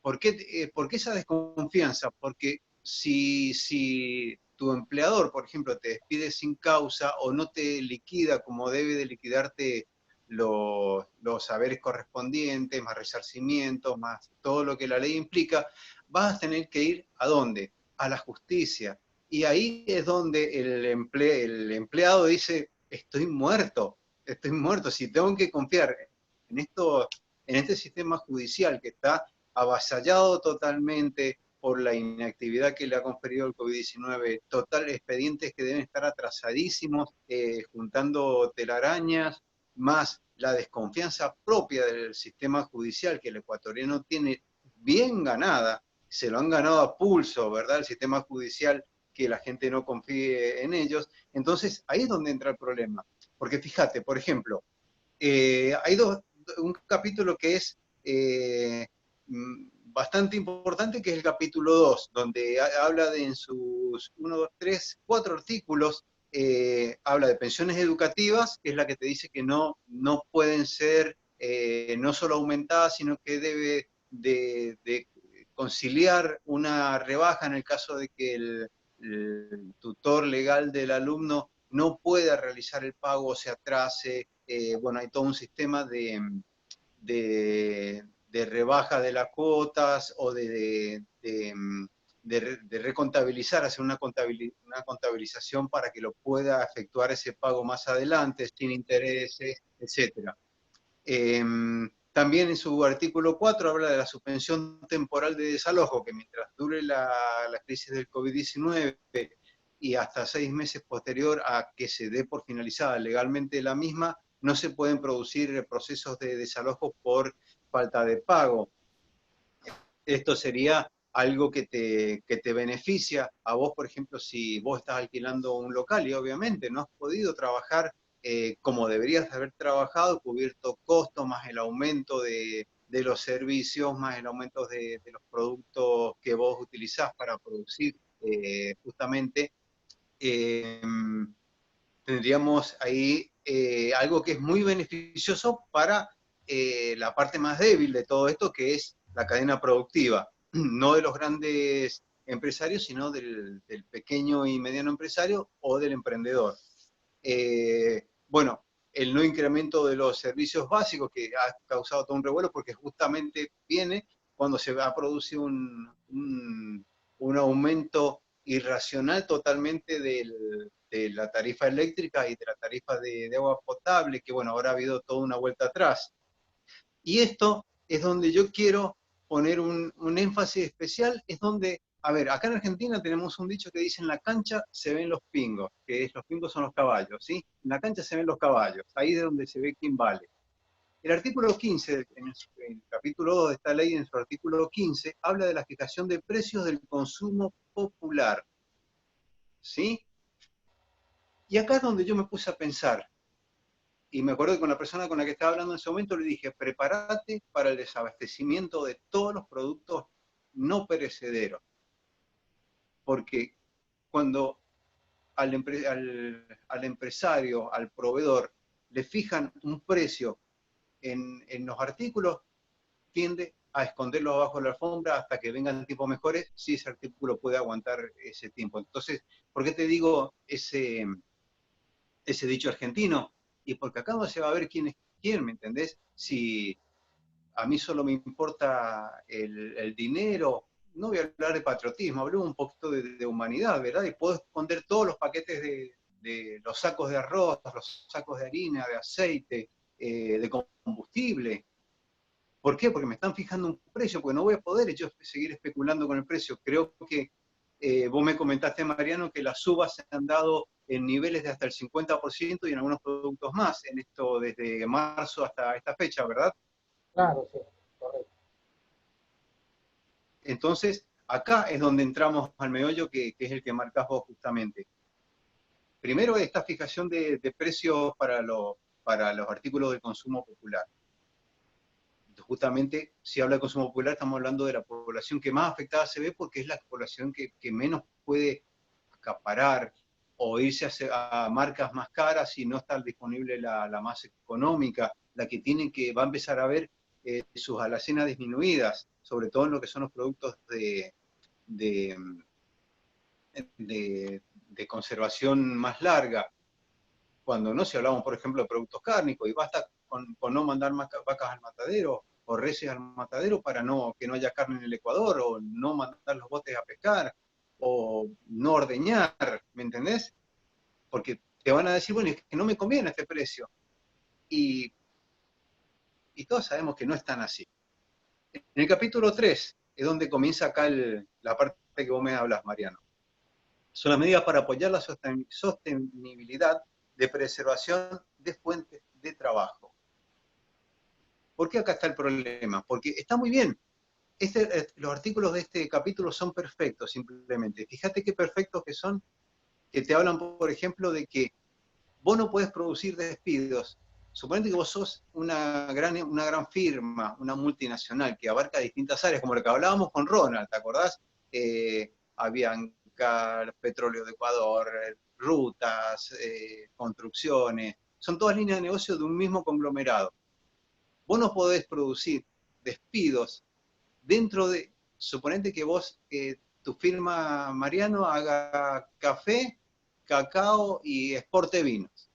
¿por qué esa desconfianza? Porque si tu empleador, por ejemplo, te despide sin causa o no te liquida como debe de liquidarte los saberes correspondientes, más resarcimientos, más todo lo que la ley implica, vas a tener que ir ¿a dónde? A la justicia. Y ahí es donde el empleado dice, estoy muerto, si tengo que confiar en este sistema judicial que está avasallado totalmente por la inactividad que le ha conferido el COVID-19, total expedientes que deben estar atrasadísimos, juntando telarañas, más la desconfianza propia del sistema judicial que el ecuatoriano tiene bien ganada, se lo han ganado a pulso, ¿verdad? El sistema judicial, que la gente no confíe en ellos. Entonces, ahí es donde entra el problema. Porque fíjate, por ejemplo, hay un capítulo que es bastante importante, que es el capítulo 2, donde habla de en sus 1, 2, 3, 4 artículos, habla de pensiones educativas, que es la que te dice que no pueden ser no solo aumentadas, sino que debe de conciliar una rebaja en el caso de que el tutor legal del alumno no pueda realizar el pago o se atrase. Bueno, hay todo un sistema de rebaja de las cuotas o de recontabilizar, hacer una contabilización para que lo pueda efectuar ese pago más adelante, sin intereses, etc. También en su artículo 4 habla de la suspensión temporal de desalojo, que mientras dure la crisis del COVID-19 y hasta 6 meses posterior a que se dé por finalizada legalmente la misma, no se pueden producir procesos de desalojo por falta de pago. Esto sería algo que te beneficia a vos, por ejemplo, si vos estás alquilando un local y obviamente no has podido trabajar como deberías haber trabajado, cubierto costos, más el aumento de los servicios, más el aumento de los productos que vos utilizás para producir justamente, tendríamos ahí algo que es muy beneficioso para la parte más débil de todo esto, que es la cadena productiva, no de los grandes empresarios, sino del pequeño y mediano empresario o del emprendedor. Bueno, el no incremento de los servicios básicos, que ha causado todo un revuelo, porque justamente viene cuando se va a producir un aumento irracional totalmente de la tarifa eléctrica y de la tarifa de agua potable, que bueno, ahora ha habido toda una vuelta atrás. Y esto es donde yo quiero poner un énfasis especial, es donde, a ver, acá en Argentina tenemos un dicho que dice: en la cancha se ven los pingos, que los pingos son los caballos, ¿sí? En la cancha se ven los caballos, ahí es donde se ve quién vale. El artículo 15, en el capítulo 2 de esta ley, en su artículo 15, habla de la fijación de precios del consumo popular. ¿Sí? Y acá es donde yo me puse a pensar, y me acuerdo que con la persona con la que estaba hablando en ese momento le dije, prepárate para el desabastecimiento de todos los productos no perecederos. Porque cuando al empresario, al proveedor, le fijan un precio en los artículos, tiende a esconderlos abajo de la alfombra hasta que vengan tiempos mejores, si ese artículo puede aguantar ese tiempo. Entonces, ¿por qué te digo ese dicho argentino? Y porque acá no se va a ver quién es quién, ¿me entendés? Si a mí solo me importa el dinero, no voy a hablar de patriotismo, hablo un poquito de humanidad, ¿verdad? Y puedo esconder todos los paquetes de los sacos de arroz, los sacos de harina, de aceite, de combustible. ¿Por qué? Porque me están fijando un precio, porque no voy a poder yo seguir especulando con el precio. Creo que vos me comentaste, Mariano, que las subas se han dado en niveles de hasta el 50% y en algunos productos más, en esto desde marzo hasta esta fecha, ¿verdad? Claro, sí, correcto. Entonces, acá es donde entramos al meollo que es el que marcás vos justamente. Primero, esta fijación de precios para los artículos de consumo popular. Justamente, si habla de consumo popular, estamos hablando de la población que más afectada se ve porque es la población que menos puede acaparar o irse a marcas más caras y no está disponible la más económica, la que va a empezar a ver sus alacenas disminuidas, sobre todo en lo que son los productos de conservación más larga. Cuando no, si hablamos, por ejemplo, de productos cárnicos, y basta con no mandar vacas al matadero o reses al matadero para que no haya carne en el Ecuador, o no mandar los botes a pescar, o no ordeñar, ¿me entendés? Porque te van a decir, bueno, es que no me conviene este precio. Y todos sabemos que no es tan así. En el capítulo 3 es donde comienza acá la parte que vos me hablas, Mariano. Son las medidas para apoyar la sostenibilidad de preservación de fuentes de trabajo. ¿Por qué acá está el problema? Porque está muy bien. Los artículos de este capítulo son perfectos, simplemente. Fíjate qué perfectos que son, que te hablan, por ejemplo, de que vos no podés producir despidos. Suponete que vos sos una gran firma, una multinacional que abarca distintas áreas, como lo que hablábamos con Ronald, ¿te acordás? Avianca, Petróleo de Ecuador, rutas, construcciones, son todas líneas de negocio de un mismo conglomerado. Vos no podés producir despidos dentro de, suponete que vos, tu firma, Mariano, haga café, cacao y exporte vinos.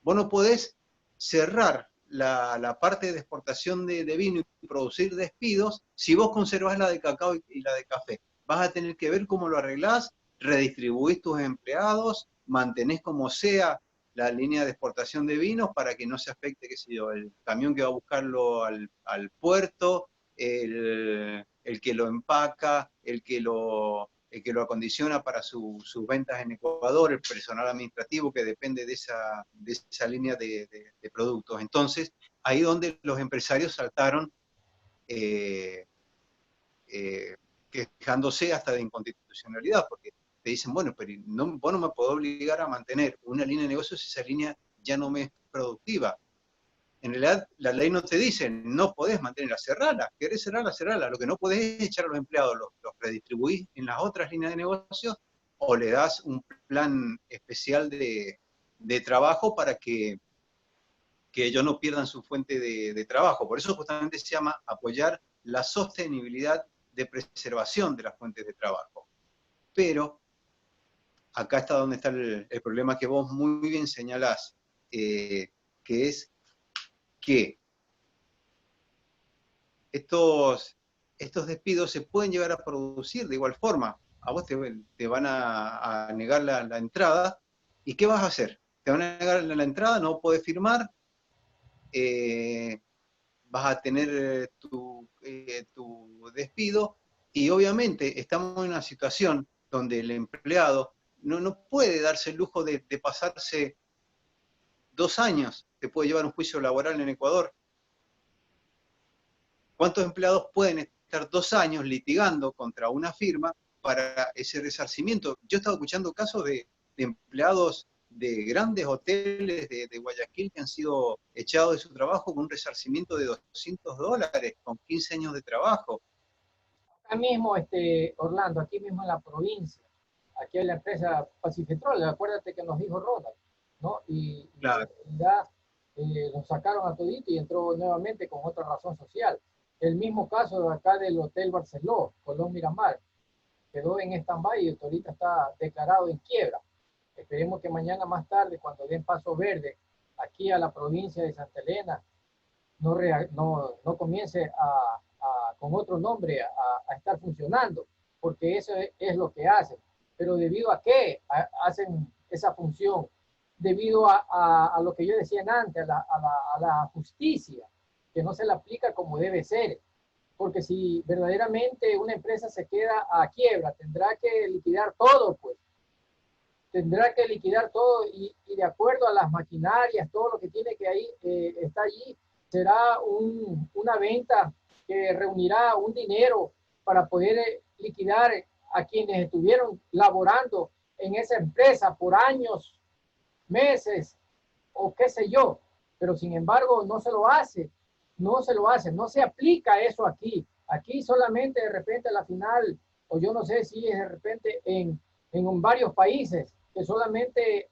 Vos no podés cerrar la parte de exportación de vino y producir despidos si vos conservás la de cacao y la de café. Vas a tener que ver cómo lo arreglás, redistribuís tus empleados, mantenés como sea la línea de exportación de vinos para que no se afecte, qué sé yo, el camión que va a buscarlo al puerto, el que lo empaca, el que lo acondiciona para sus ventas en Ecuador, el personal administrativo que depende de esa línea de productos. Entonces, ahí donde los empresarios saltaron quejándose hasta de inconstitucionalidad, porque te dicen, bueno, pero vos no me podés obligar a mantener una línea de negocios si esa línea ya no me es productiva. En realidad, la ley no te dice, no podés mantenerla, cerrala, querés cerrarla, cerrala. Lo que no podés es echar a los empleados, los redistribuís en las otras líneas de negocio o le das un plan especial de trabajo para que ellos no pierdan su fuente de trabajo. Por eso justamente se llama apoyar la sostenibilidad de preservación de las fuentes de trabajo. Pero acá está donde está el problema que vos muy bien señalás, que es que estos despidos se pueden llegar a producir de igual forma. A vos te van a negar la entrada, ¿y qué vas a hacer? Te van a negar la entrada, no podés firmar, vas a tener tu despido, y obviamente estamos en una situación donde el empleado no puede darse el lujo de pasarse 2 años, te puede llevar un juicio laboral en Ecuador, ¿Cuántos empleados pueden estar 2 años litigando contra una firma para ese resarcimiento? Yo he estado escuchando casos de empleados de grandes hoteles de Guayaquil que han sido echados de su trabajo con un resarcimiento de $200, con 15 años de trabajo. Acá mismo, Orlando, aquí mismo en la provincia, aquí en la empresa Pacifitrol, acuérdate que nos dijo Ronald, ¿no? Y Claro. ya lo sacaron a todito y entró nuevamente con otra razón social. El mismo caso de acá del Hotel Barceló, Colón Miramar, quedó en stand-by y ahorita está declarado en quiebra. Esperemos que mañana más tarde, cuando den paso verde aquí a la provincia de Santa Elena, no comience con otro nombre a estar funcionando, porque eso es lo que hacen. Pero debido a qué hacen esa función, debido a lo que yo decía antes, a la justicia, que no se la aplica como debe ser. Porque si verdaderamente una empresa se queda a quiebra, tendrá que liquidar todo, pues. Tendrá que liquidar todo y de acuerdo a las maquinarias, todo lo que tiene que ahí está allí, será una venta que reunirá un dinero para poder liquidar a quienes estuvieron laborando en esa empresa por años, meses o qué sé yo. Pero sin embargo no se lo hace, no se aplica eso aquí. Aquí solamente de repente a la final, o yo no sé si es de repente en varios países, que solamente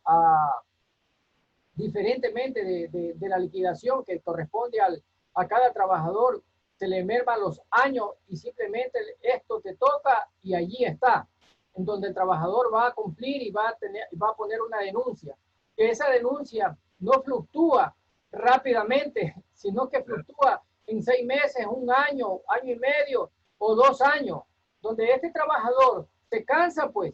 diferentemente de la liquidación que corresponde a cada trabajador, se le merman los años y simplemente esto te toca y allí está, en donde el trabajador va a cumplir y va a poner una denuncia. Que esa denuncia no fluctúa rápidamente, sino que fluctúa en 6 meses, 1 año, año y medio o 2 años, donde este trabajador se cansa, pues,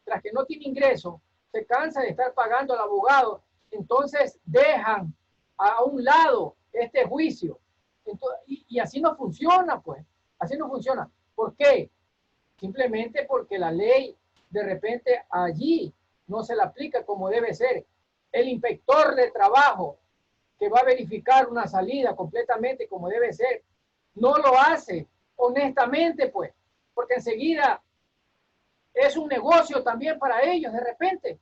tras que no tiene ingreso, se cansa de estar pagando al abogado, entonces dejan a un lado este juicio. Entonces, y así no funciona, pues, así no funciona. ¿Por qué? Simplemente porque la ley de repente allí no se la aplica como debe ser. El inspector de trabajo que va a verificar una salida completamente como debe ser, no lo hace honestamente, pues, porque enseguida es un negocio también para ellos. De repente,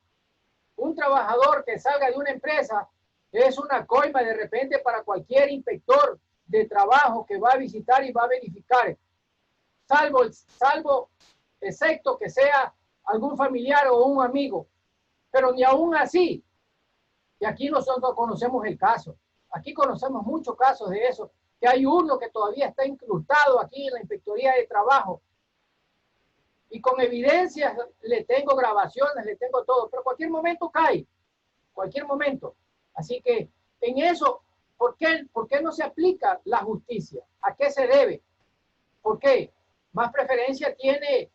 un trabajador que salga de una empresa es una coima de repente para cualquier inspector de trabajo que va a visitar y va a verificar, salvo excepto que sea algún familiar o un amigo, pero ni aún así. Y aquí nosotros conocemos el caso, aquí conocemos muchos casos de eso, que hay uno que todavía está incrustado aquí en la Inspectoría de Trabajo, y con evidencias le tengo grabaciones, le tengo todo, pero cualquier momento cae, cualquier momento. Así que en eso, ¿por qué no se aplica la justicia? ¿A qué se debe? ¿Por qué? Más preferencia tiene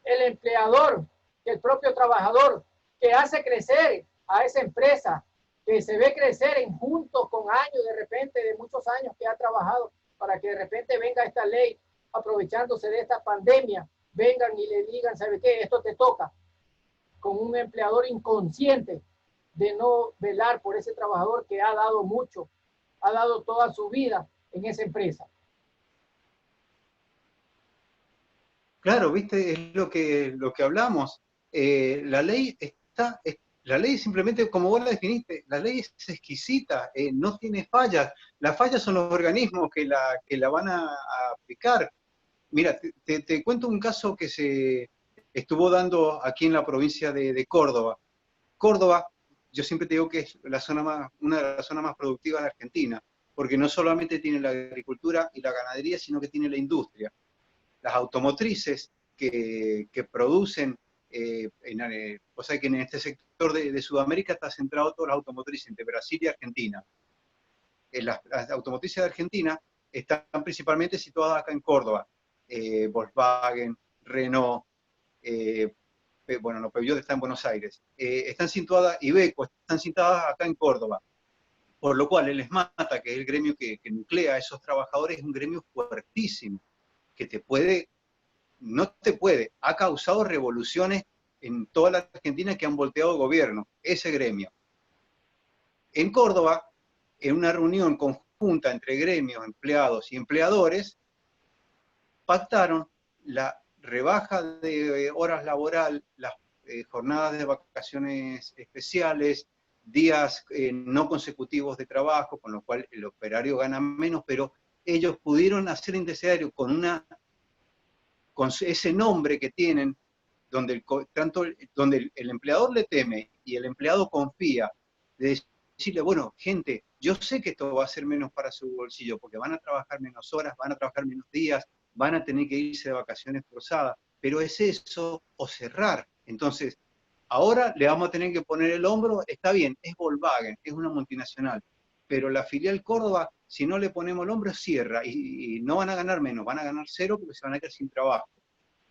el empleador que el propio trabajador, que hace crecer a esa empresa, que se ve crecer en juntos con años, de repente, de muchos años que ha trabajado, para que de repente venga esta ley, aprovechándose de esta pandemia, vengan y le digan, ¿sabe qué? Esto te toca, con un empleador inconsciente de no velar por ese trabajador que ha dado mucho, ha dado toda su vida en esa empresa. Claro, viste, es lo que hablamos. La ley simplemente, como vos la definiste, la ley es exquisita, no tiene fallas. Las fallas son los organismos que la van a aplicar. Mira, te cuento un caso que se estuvo dando aquí en la provincia de Córdoba. Córdoba, yo siempre te digo que es una de las zonas más productivas de Argentina, porque no solamente tiene la agricultura y la ganadería, sino que tiene la industria. Las automotrices que producen, o sea que en este sector de Sudamérica está centrado todas las automotrices entre Brasil y Argentina. Las automotrices de Argentina están principalmente situadas acá en Córdoba. Volkswagen, Renault, Peugeot está en Buenos Aires, están situadas, Iveco, están situadas acá en Córdoba, por lo cual el ESMATA, que es el gremio que nuclea a esos trabajadores, es un gremio fuertísimo, que ha causado revoluciones en toda la Argentina que han volteado gobierno, ese gremio. En Córdoba, en una reunión conjunta conjunta entre gremios, empleados y empleadores, pactaron la rebaja de horas laboral, las jornadas de vacaciones especiales, días no consecutivos de trabajo, con lo cual el operario gana menos, pero ellos pudieron hacer indecesario con ese nombre que tienen, donde el empleador le teme y el empleado confía, de decirle, bueno, gente, yo sé que esto va a ser menos para su bolsillo, porque van a trabajar menos horas, van a trabajar menos días, van a tener que irse de vacaciones forzadas, pero es eso o cerrar. Entonces, ahora le vamos a tener que poner el hombro, está bien, es Volkswagen, es una multinacional, pero la filial Córdoba, si no le ponemos el hombro, cierra, y no van a ganar menos, van a ganar cero porque se van a quedar sin trabajo.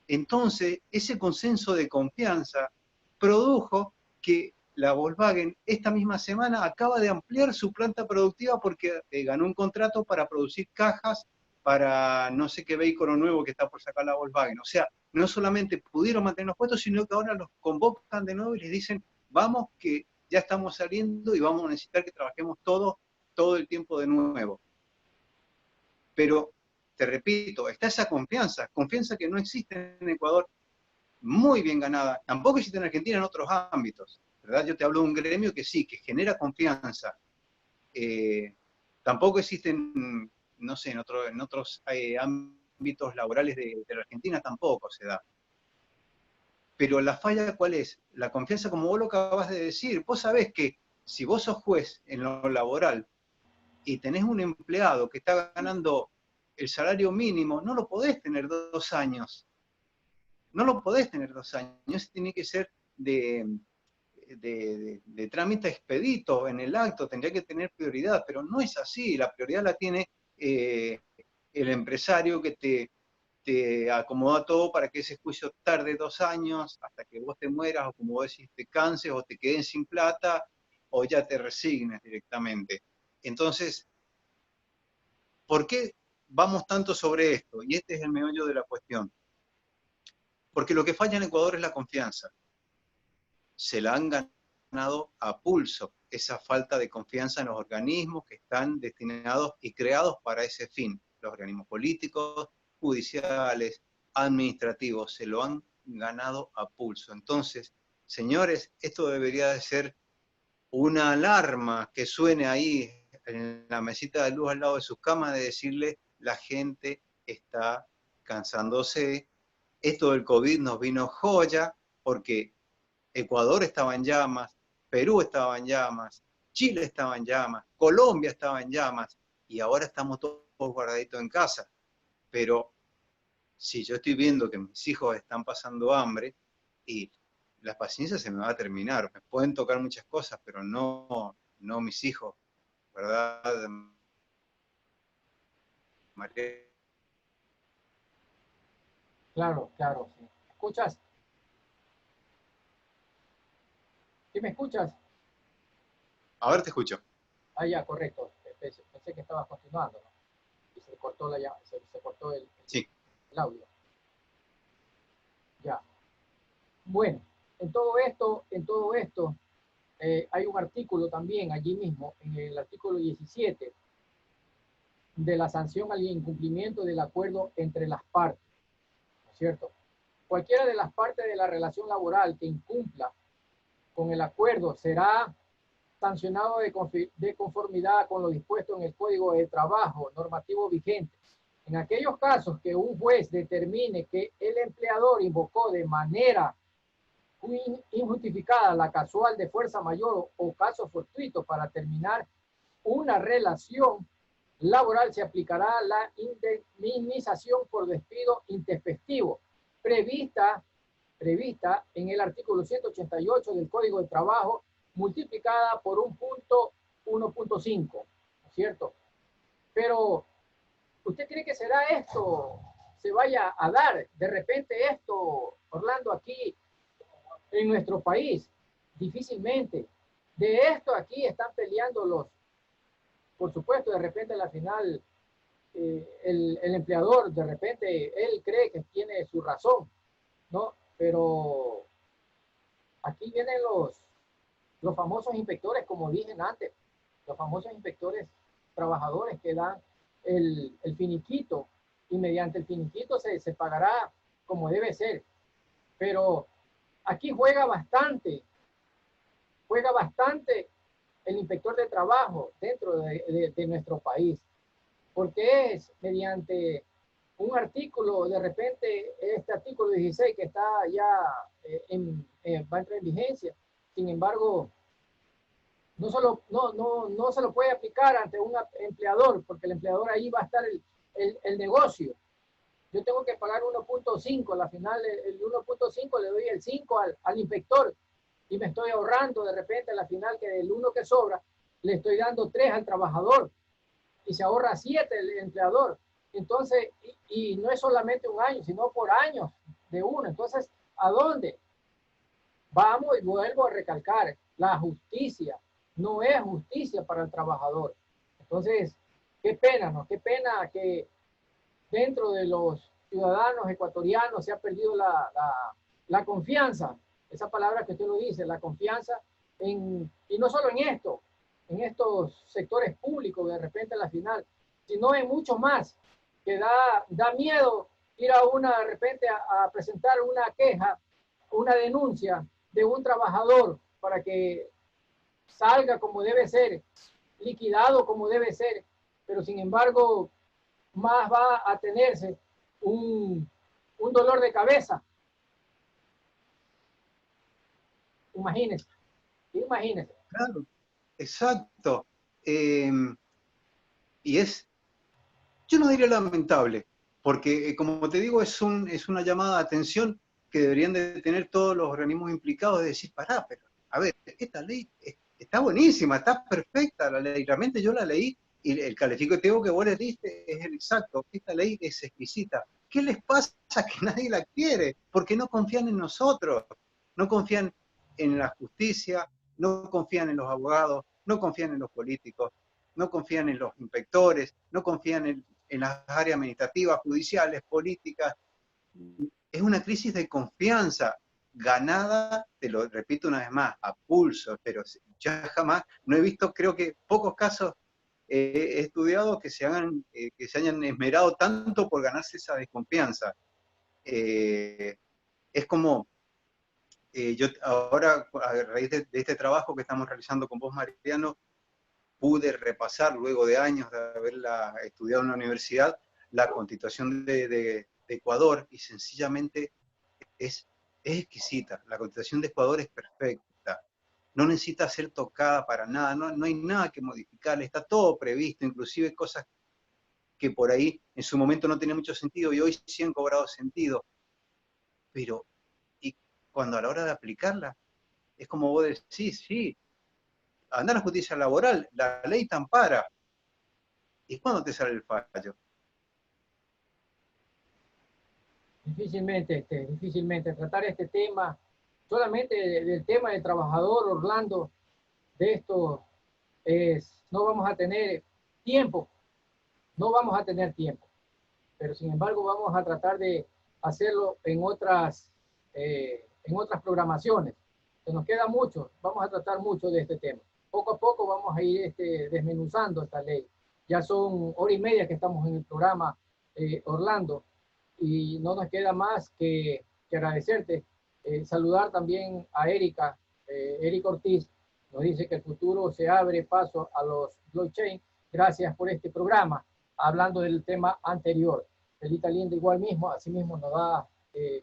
Entonces, ese consenso de confianza produjo que la Volkswagen esta misma semana acaba de ampliar su planta productiva porque ganó un contrato para producir cajas para no sé qué vehículo nuevo que está por sacar la Volkswagen. O sea, no solamente pudieron mantener los puestos, sino que ahora los convocan de nuevo y les dicen, vamos que ya estamos saliendo y vamos a necesitar que trabajemos todo el tiempo de nuevo. Pero, te repito, está esa confianza que no existe en Ecuador, muy bien ganada, tampoco existe en Argentina en otros ámbitos, ¿verdad? Yo te hablo de un gremio que sí, que genera confianza. Tampoco existen, no sé, en otros ámbitos laborales de la Argentina tampoco se da. Pero la falla, ¿cuál es? La confianza, como vos lo acabas de decir. Vos sabés que si vos sos juez en lo laboral y tenés un empleado que está ganando el salario mínimo, no lo podés tener 2 años. No lo podés tener 2 años, tiene que ser de trámite expedito en el acto, tendría que tener prioridad, pero no es así, la prioridad la tiene el empresario que te acomoda todo para que ese juicio tarde 2 años, hasta que vos te mueras, o como vos decís, te canses, o te queden sin plata, o ya te resignes directamente. Entonces, ¿por qué vamos tanto sobre esto? Y este es el meollo de la cuestión. Porque lo que falla en Ecuador es la confianza. Se la han ganado a pulso, esa falta de confianza en los organismos que están destinados y creados para ese fin. Los organismos políticos, judiciales, administrativos, se lo han ganado a pulso. Entonces, señores, esto debería de ser una alarma que suene ahí en la mesita de luz al lado de sus camas, de decirle, la gente está cansándose, esto del COVID nos vino joya, porque Ecuador estaba en llamas, Perú estaba en llamas, Chile estaba en llamas, Colombia estaba en llamas, y ahora estamos todos guardaditos en casa. Pero si yo estoy viendo que mis hijos están pasando hambre, y la paciencia se me va a terminar, me pueden tocar muchas cosas, pero no mis hijos, ¿verdad, María? Claro, claro. Sí. ¿Escuchas? ¿Sí me escuchas? A ver, te escucho. Ah, ya, correcto. Pensé que estabas continuando, ¿no? Y se cortó, se cortó Sí. el audio. Ya. Bueno, en todo esto hay un artículo también allí mismo, en el artículo 17, de la sanción al incumplimiento del acuerdo entre las partes, ¿no es cierto? Cualquiera de las partes de la relación laboral que incumpla con el acuerdo será sancionado de conformidad con lo dispuesto en el Código de Trabajo normativo vigente. En aquellos casos que un juez determine que el empleador invocó de manera injustificada la casual de fuerza mayor o caso fortuito para terminar una relación laboral, se aplicará la indemnización por despido intempestivo prevista en el artículo 188 del Código de Trabajo, multiplicada por un punto 1.5, ¿no es cierto? Pero, ¿usted cree que será esto? ¿Se vaya a dar de repente esto, Orlando, aquí en nuestro país? Difícilmente. De esto aquí están peleando por supuesto, de repente a la final el empleador, de repente, él cree que tiene su razón, ¿no? Pero aquí vienen los famosos inspectores, como dije antes, los famosos inspectores trabajadores que dan el finiquito, y mediante el finiquito se pagará como debe ser. Pero aquí juega bastante el inspector de trabajo dentro de nuestro país, porque es mediante un artículo, de repente este artículo 16 que está ya va a entrar en vigencia. Sin embargo, no se lo puede aplicar ante un empleador, porque el empleador ahí va a estar el negocio. Yo tengo que pagar 1.5, a la final el 1.5 le doy el 5 al inspector, y me estoy ahorrando de repente a la final que del 1 que sobra le estoy dando 3 al trabajador, y se ahorra 7 el empleador. Entonces, y no es solamente un año, sino por años de uno. Entonces, ¿a dónde? Vamos, y vuelvo a recalcar, la justicia no es justicia para el trabajador. Entonces, qué pena, ¿no? Qué pena que dentro de los ciudadanos ecuatorianos se ha perdido la confianza, esa palabra que usted lo dice, la confianza y no solo en estos sectores públicos de repente a la final, sino en mucho más, que da miedo ir a de repente a presentar una queja, una denuncia de un trabajador para que salga como debe ser, liquidado como debe ser, pero sin embargo más va a tenerse un dolor de cabeza. Imagínense. Claro, exacto. Y yo no diría lamentable, porque como te digo, es una llamada de atención que deberían de tener todos los organismos implicados, de decir, pará, pero a ver, esta ley está buenísima, está perfecta la ley, realmente yo la leí y el calificativo que vos le diste es el exacto, esta ley es exquisita. ¿Qué les pasa que nadie la quiere? Porque no confían en nosotros, no confían en la justicia, no confían en los abogados, no confían en los políticos, no confían en los inspectores, no confían en las áreas administrativas, judiciales, políticas. Es una crisis de confianza ganada, te lo repito una vez más, a pulso, pero ya jamás, no he visto, creo que pocos casos he estudiado que se hayan esmerado tanto por ganarse esa desconfianza. Es como, yo ahora, a raíz de este trabajo que estamos realizando con vos, Mariano, pude repasar, luego de años de haberla estudiado en la universidad, la Constitución de Ecuador, y sencillamente es exquisita. La Constitución de Ecuador es perfecta. No necesita ser tocada para nada, no hay nada que modificar, está todo previsto, inclusive cosas que por ahí en su momento no tenían mucho sentido y hoy sí han cobrado sentido. Pero, y cuando a la hora de aplicarla, es como vos decís, sí, anda a la justicia laboral, la ley te ampara. ¿Y cuándo te sale el fallo? Difícilmente tratar este tema, solamente del tema del trabajador, Orlando, de esto no vamos a tener tiempo, pero sin embargo vamos a tratar de hacerlo en otras programaciones. Se nos queda mucho, vamos a tratar mucho de este tema. Poco a poco vamos a ir desmenuzando esta ley. Ya son 1:30 que estamos en el programa, Orlando, y no nos queda más que agradecerte. Saludar también a Erika Ortiz, nos dice que el futuro se abre paso a los blockchain. Gracias por este programa, hablando del tema anterior. Felita Linda igual mismo, así mismo nos da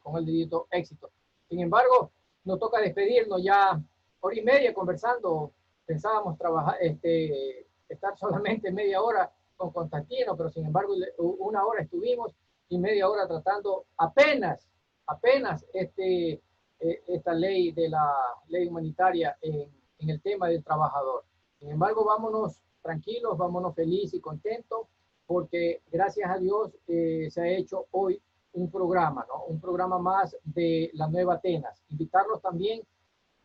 con el dedito éxito. Sin embargo, nos toca despedirnos ya 1:30 conversando. Pensábamos estar solamente media hora con Constantino, pero sin embargo 1 hora estuvimos y media hora tratando apenas esta ley de la ley humanitaria en el tema del trabajador. Sin embargo, vámonos tranquilos, vámonos felices y contentos, porque gracias a Dios se ha hecho hoy un programa, ¿no? Un programa más de la Nueva Atenas. Invitarlos también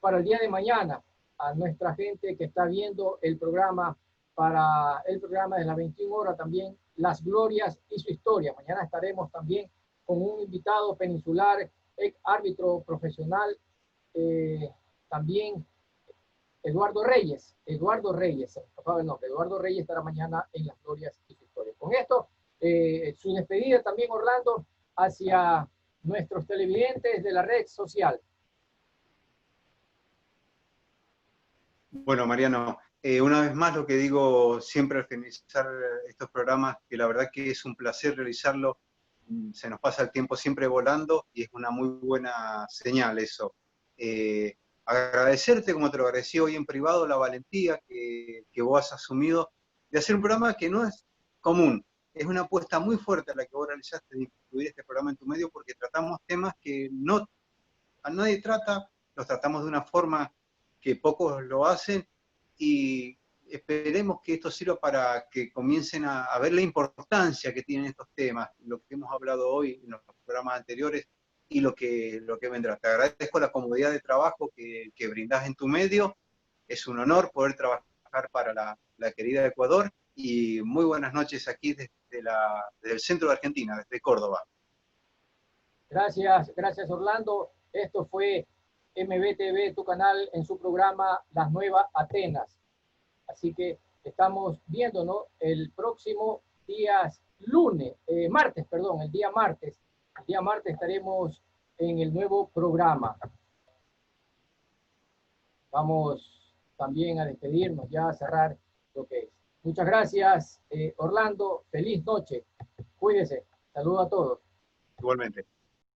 para el día de mañana a nuestra gente que está viendo el programa, para el programa de las 21 horas también, Las Glorias y su historia. Mañana estaremos también con un invitado peninsular, ex árbitro profesional, también Eduardo Reyes, se me escapaba el nombre, Eduardo Reyes estará mañana en Las Glorias y Victorias. Con esto, su despedida también, Orlando, hacia nuestros televidentes de la red social. Bueno, Mariano, una vez más lo que digo siempre al finalizar estos programas, que la verdad que es un placer realizarlo, se nos pasa el tiempo siempre volando y es una muy buena señal eso. Agradecerte, como te lo agradecí hoy en privado, la valentía que vos has asumido de hacer un programa que no es común. Es una apuesta muy fuerte la que vos realizaste de incluir este programa en tu medio, porque tratamos temas que no a nadie trata, los tratamos de una forma que pocos lo hacen, y esperemos que esto sirva para que comiencen a ver la importancia que tienen estos temas, lo que hemos hablado hoy en los programas anteriores y lo que vendrá. Te agradezco la comodidad de trabajo que brindás en tu medio. Es un honor poder trabajar para la querida Ecuador, y muy buenas noches aquí desde el centro de Argentina, desde Córdoba. Gracias, gracias Orlando. Esto fue MBTV, tu canal, en su programa Las Nuevas Atenas. Así que estamos viéndonos el próximo martes. El día martes estaremos en el nuevo programa. Vamos también a despedirnos, ya a cerrar lo que es. Muchas gracias, Orlando. Feliz noche. Cuídese. Saludos a todos. Igualmente.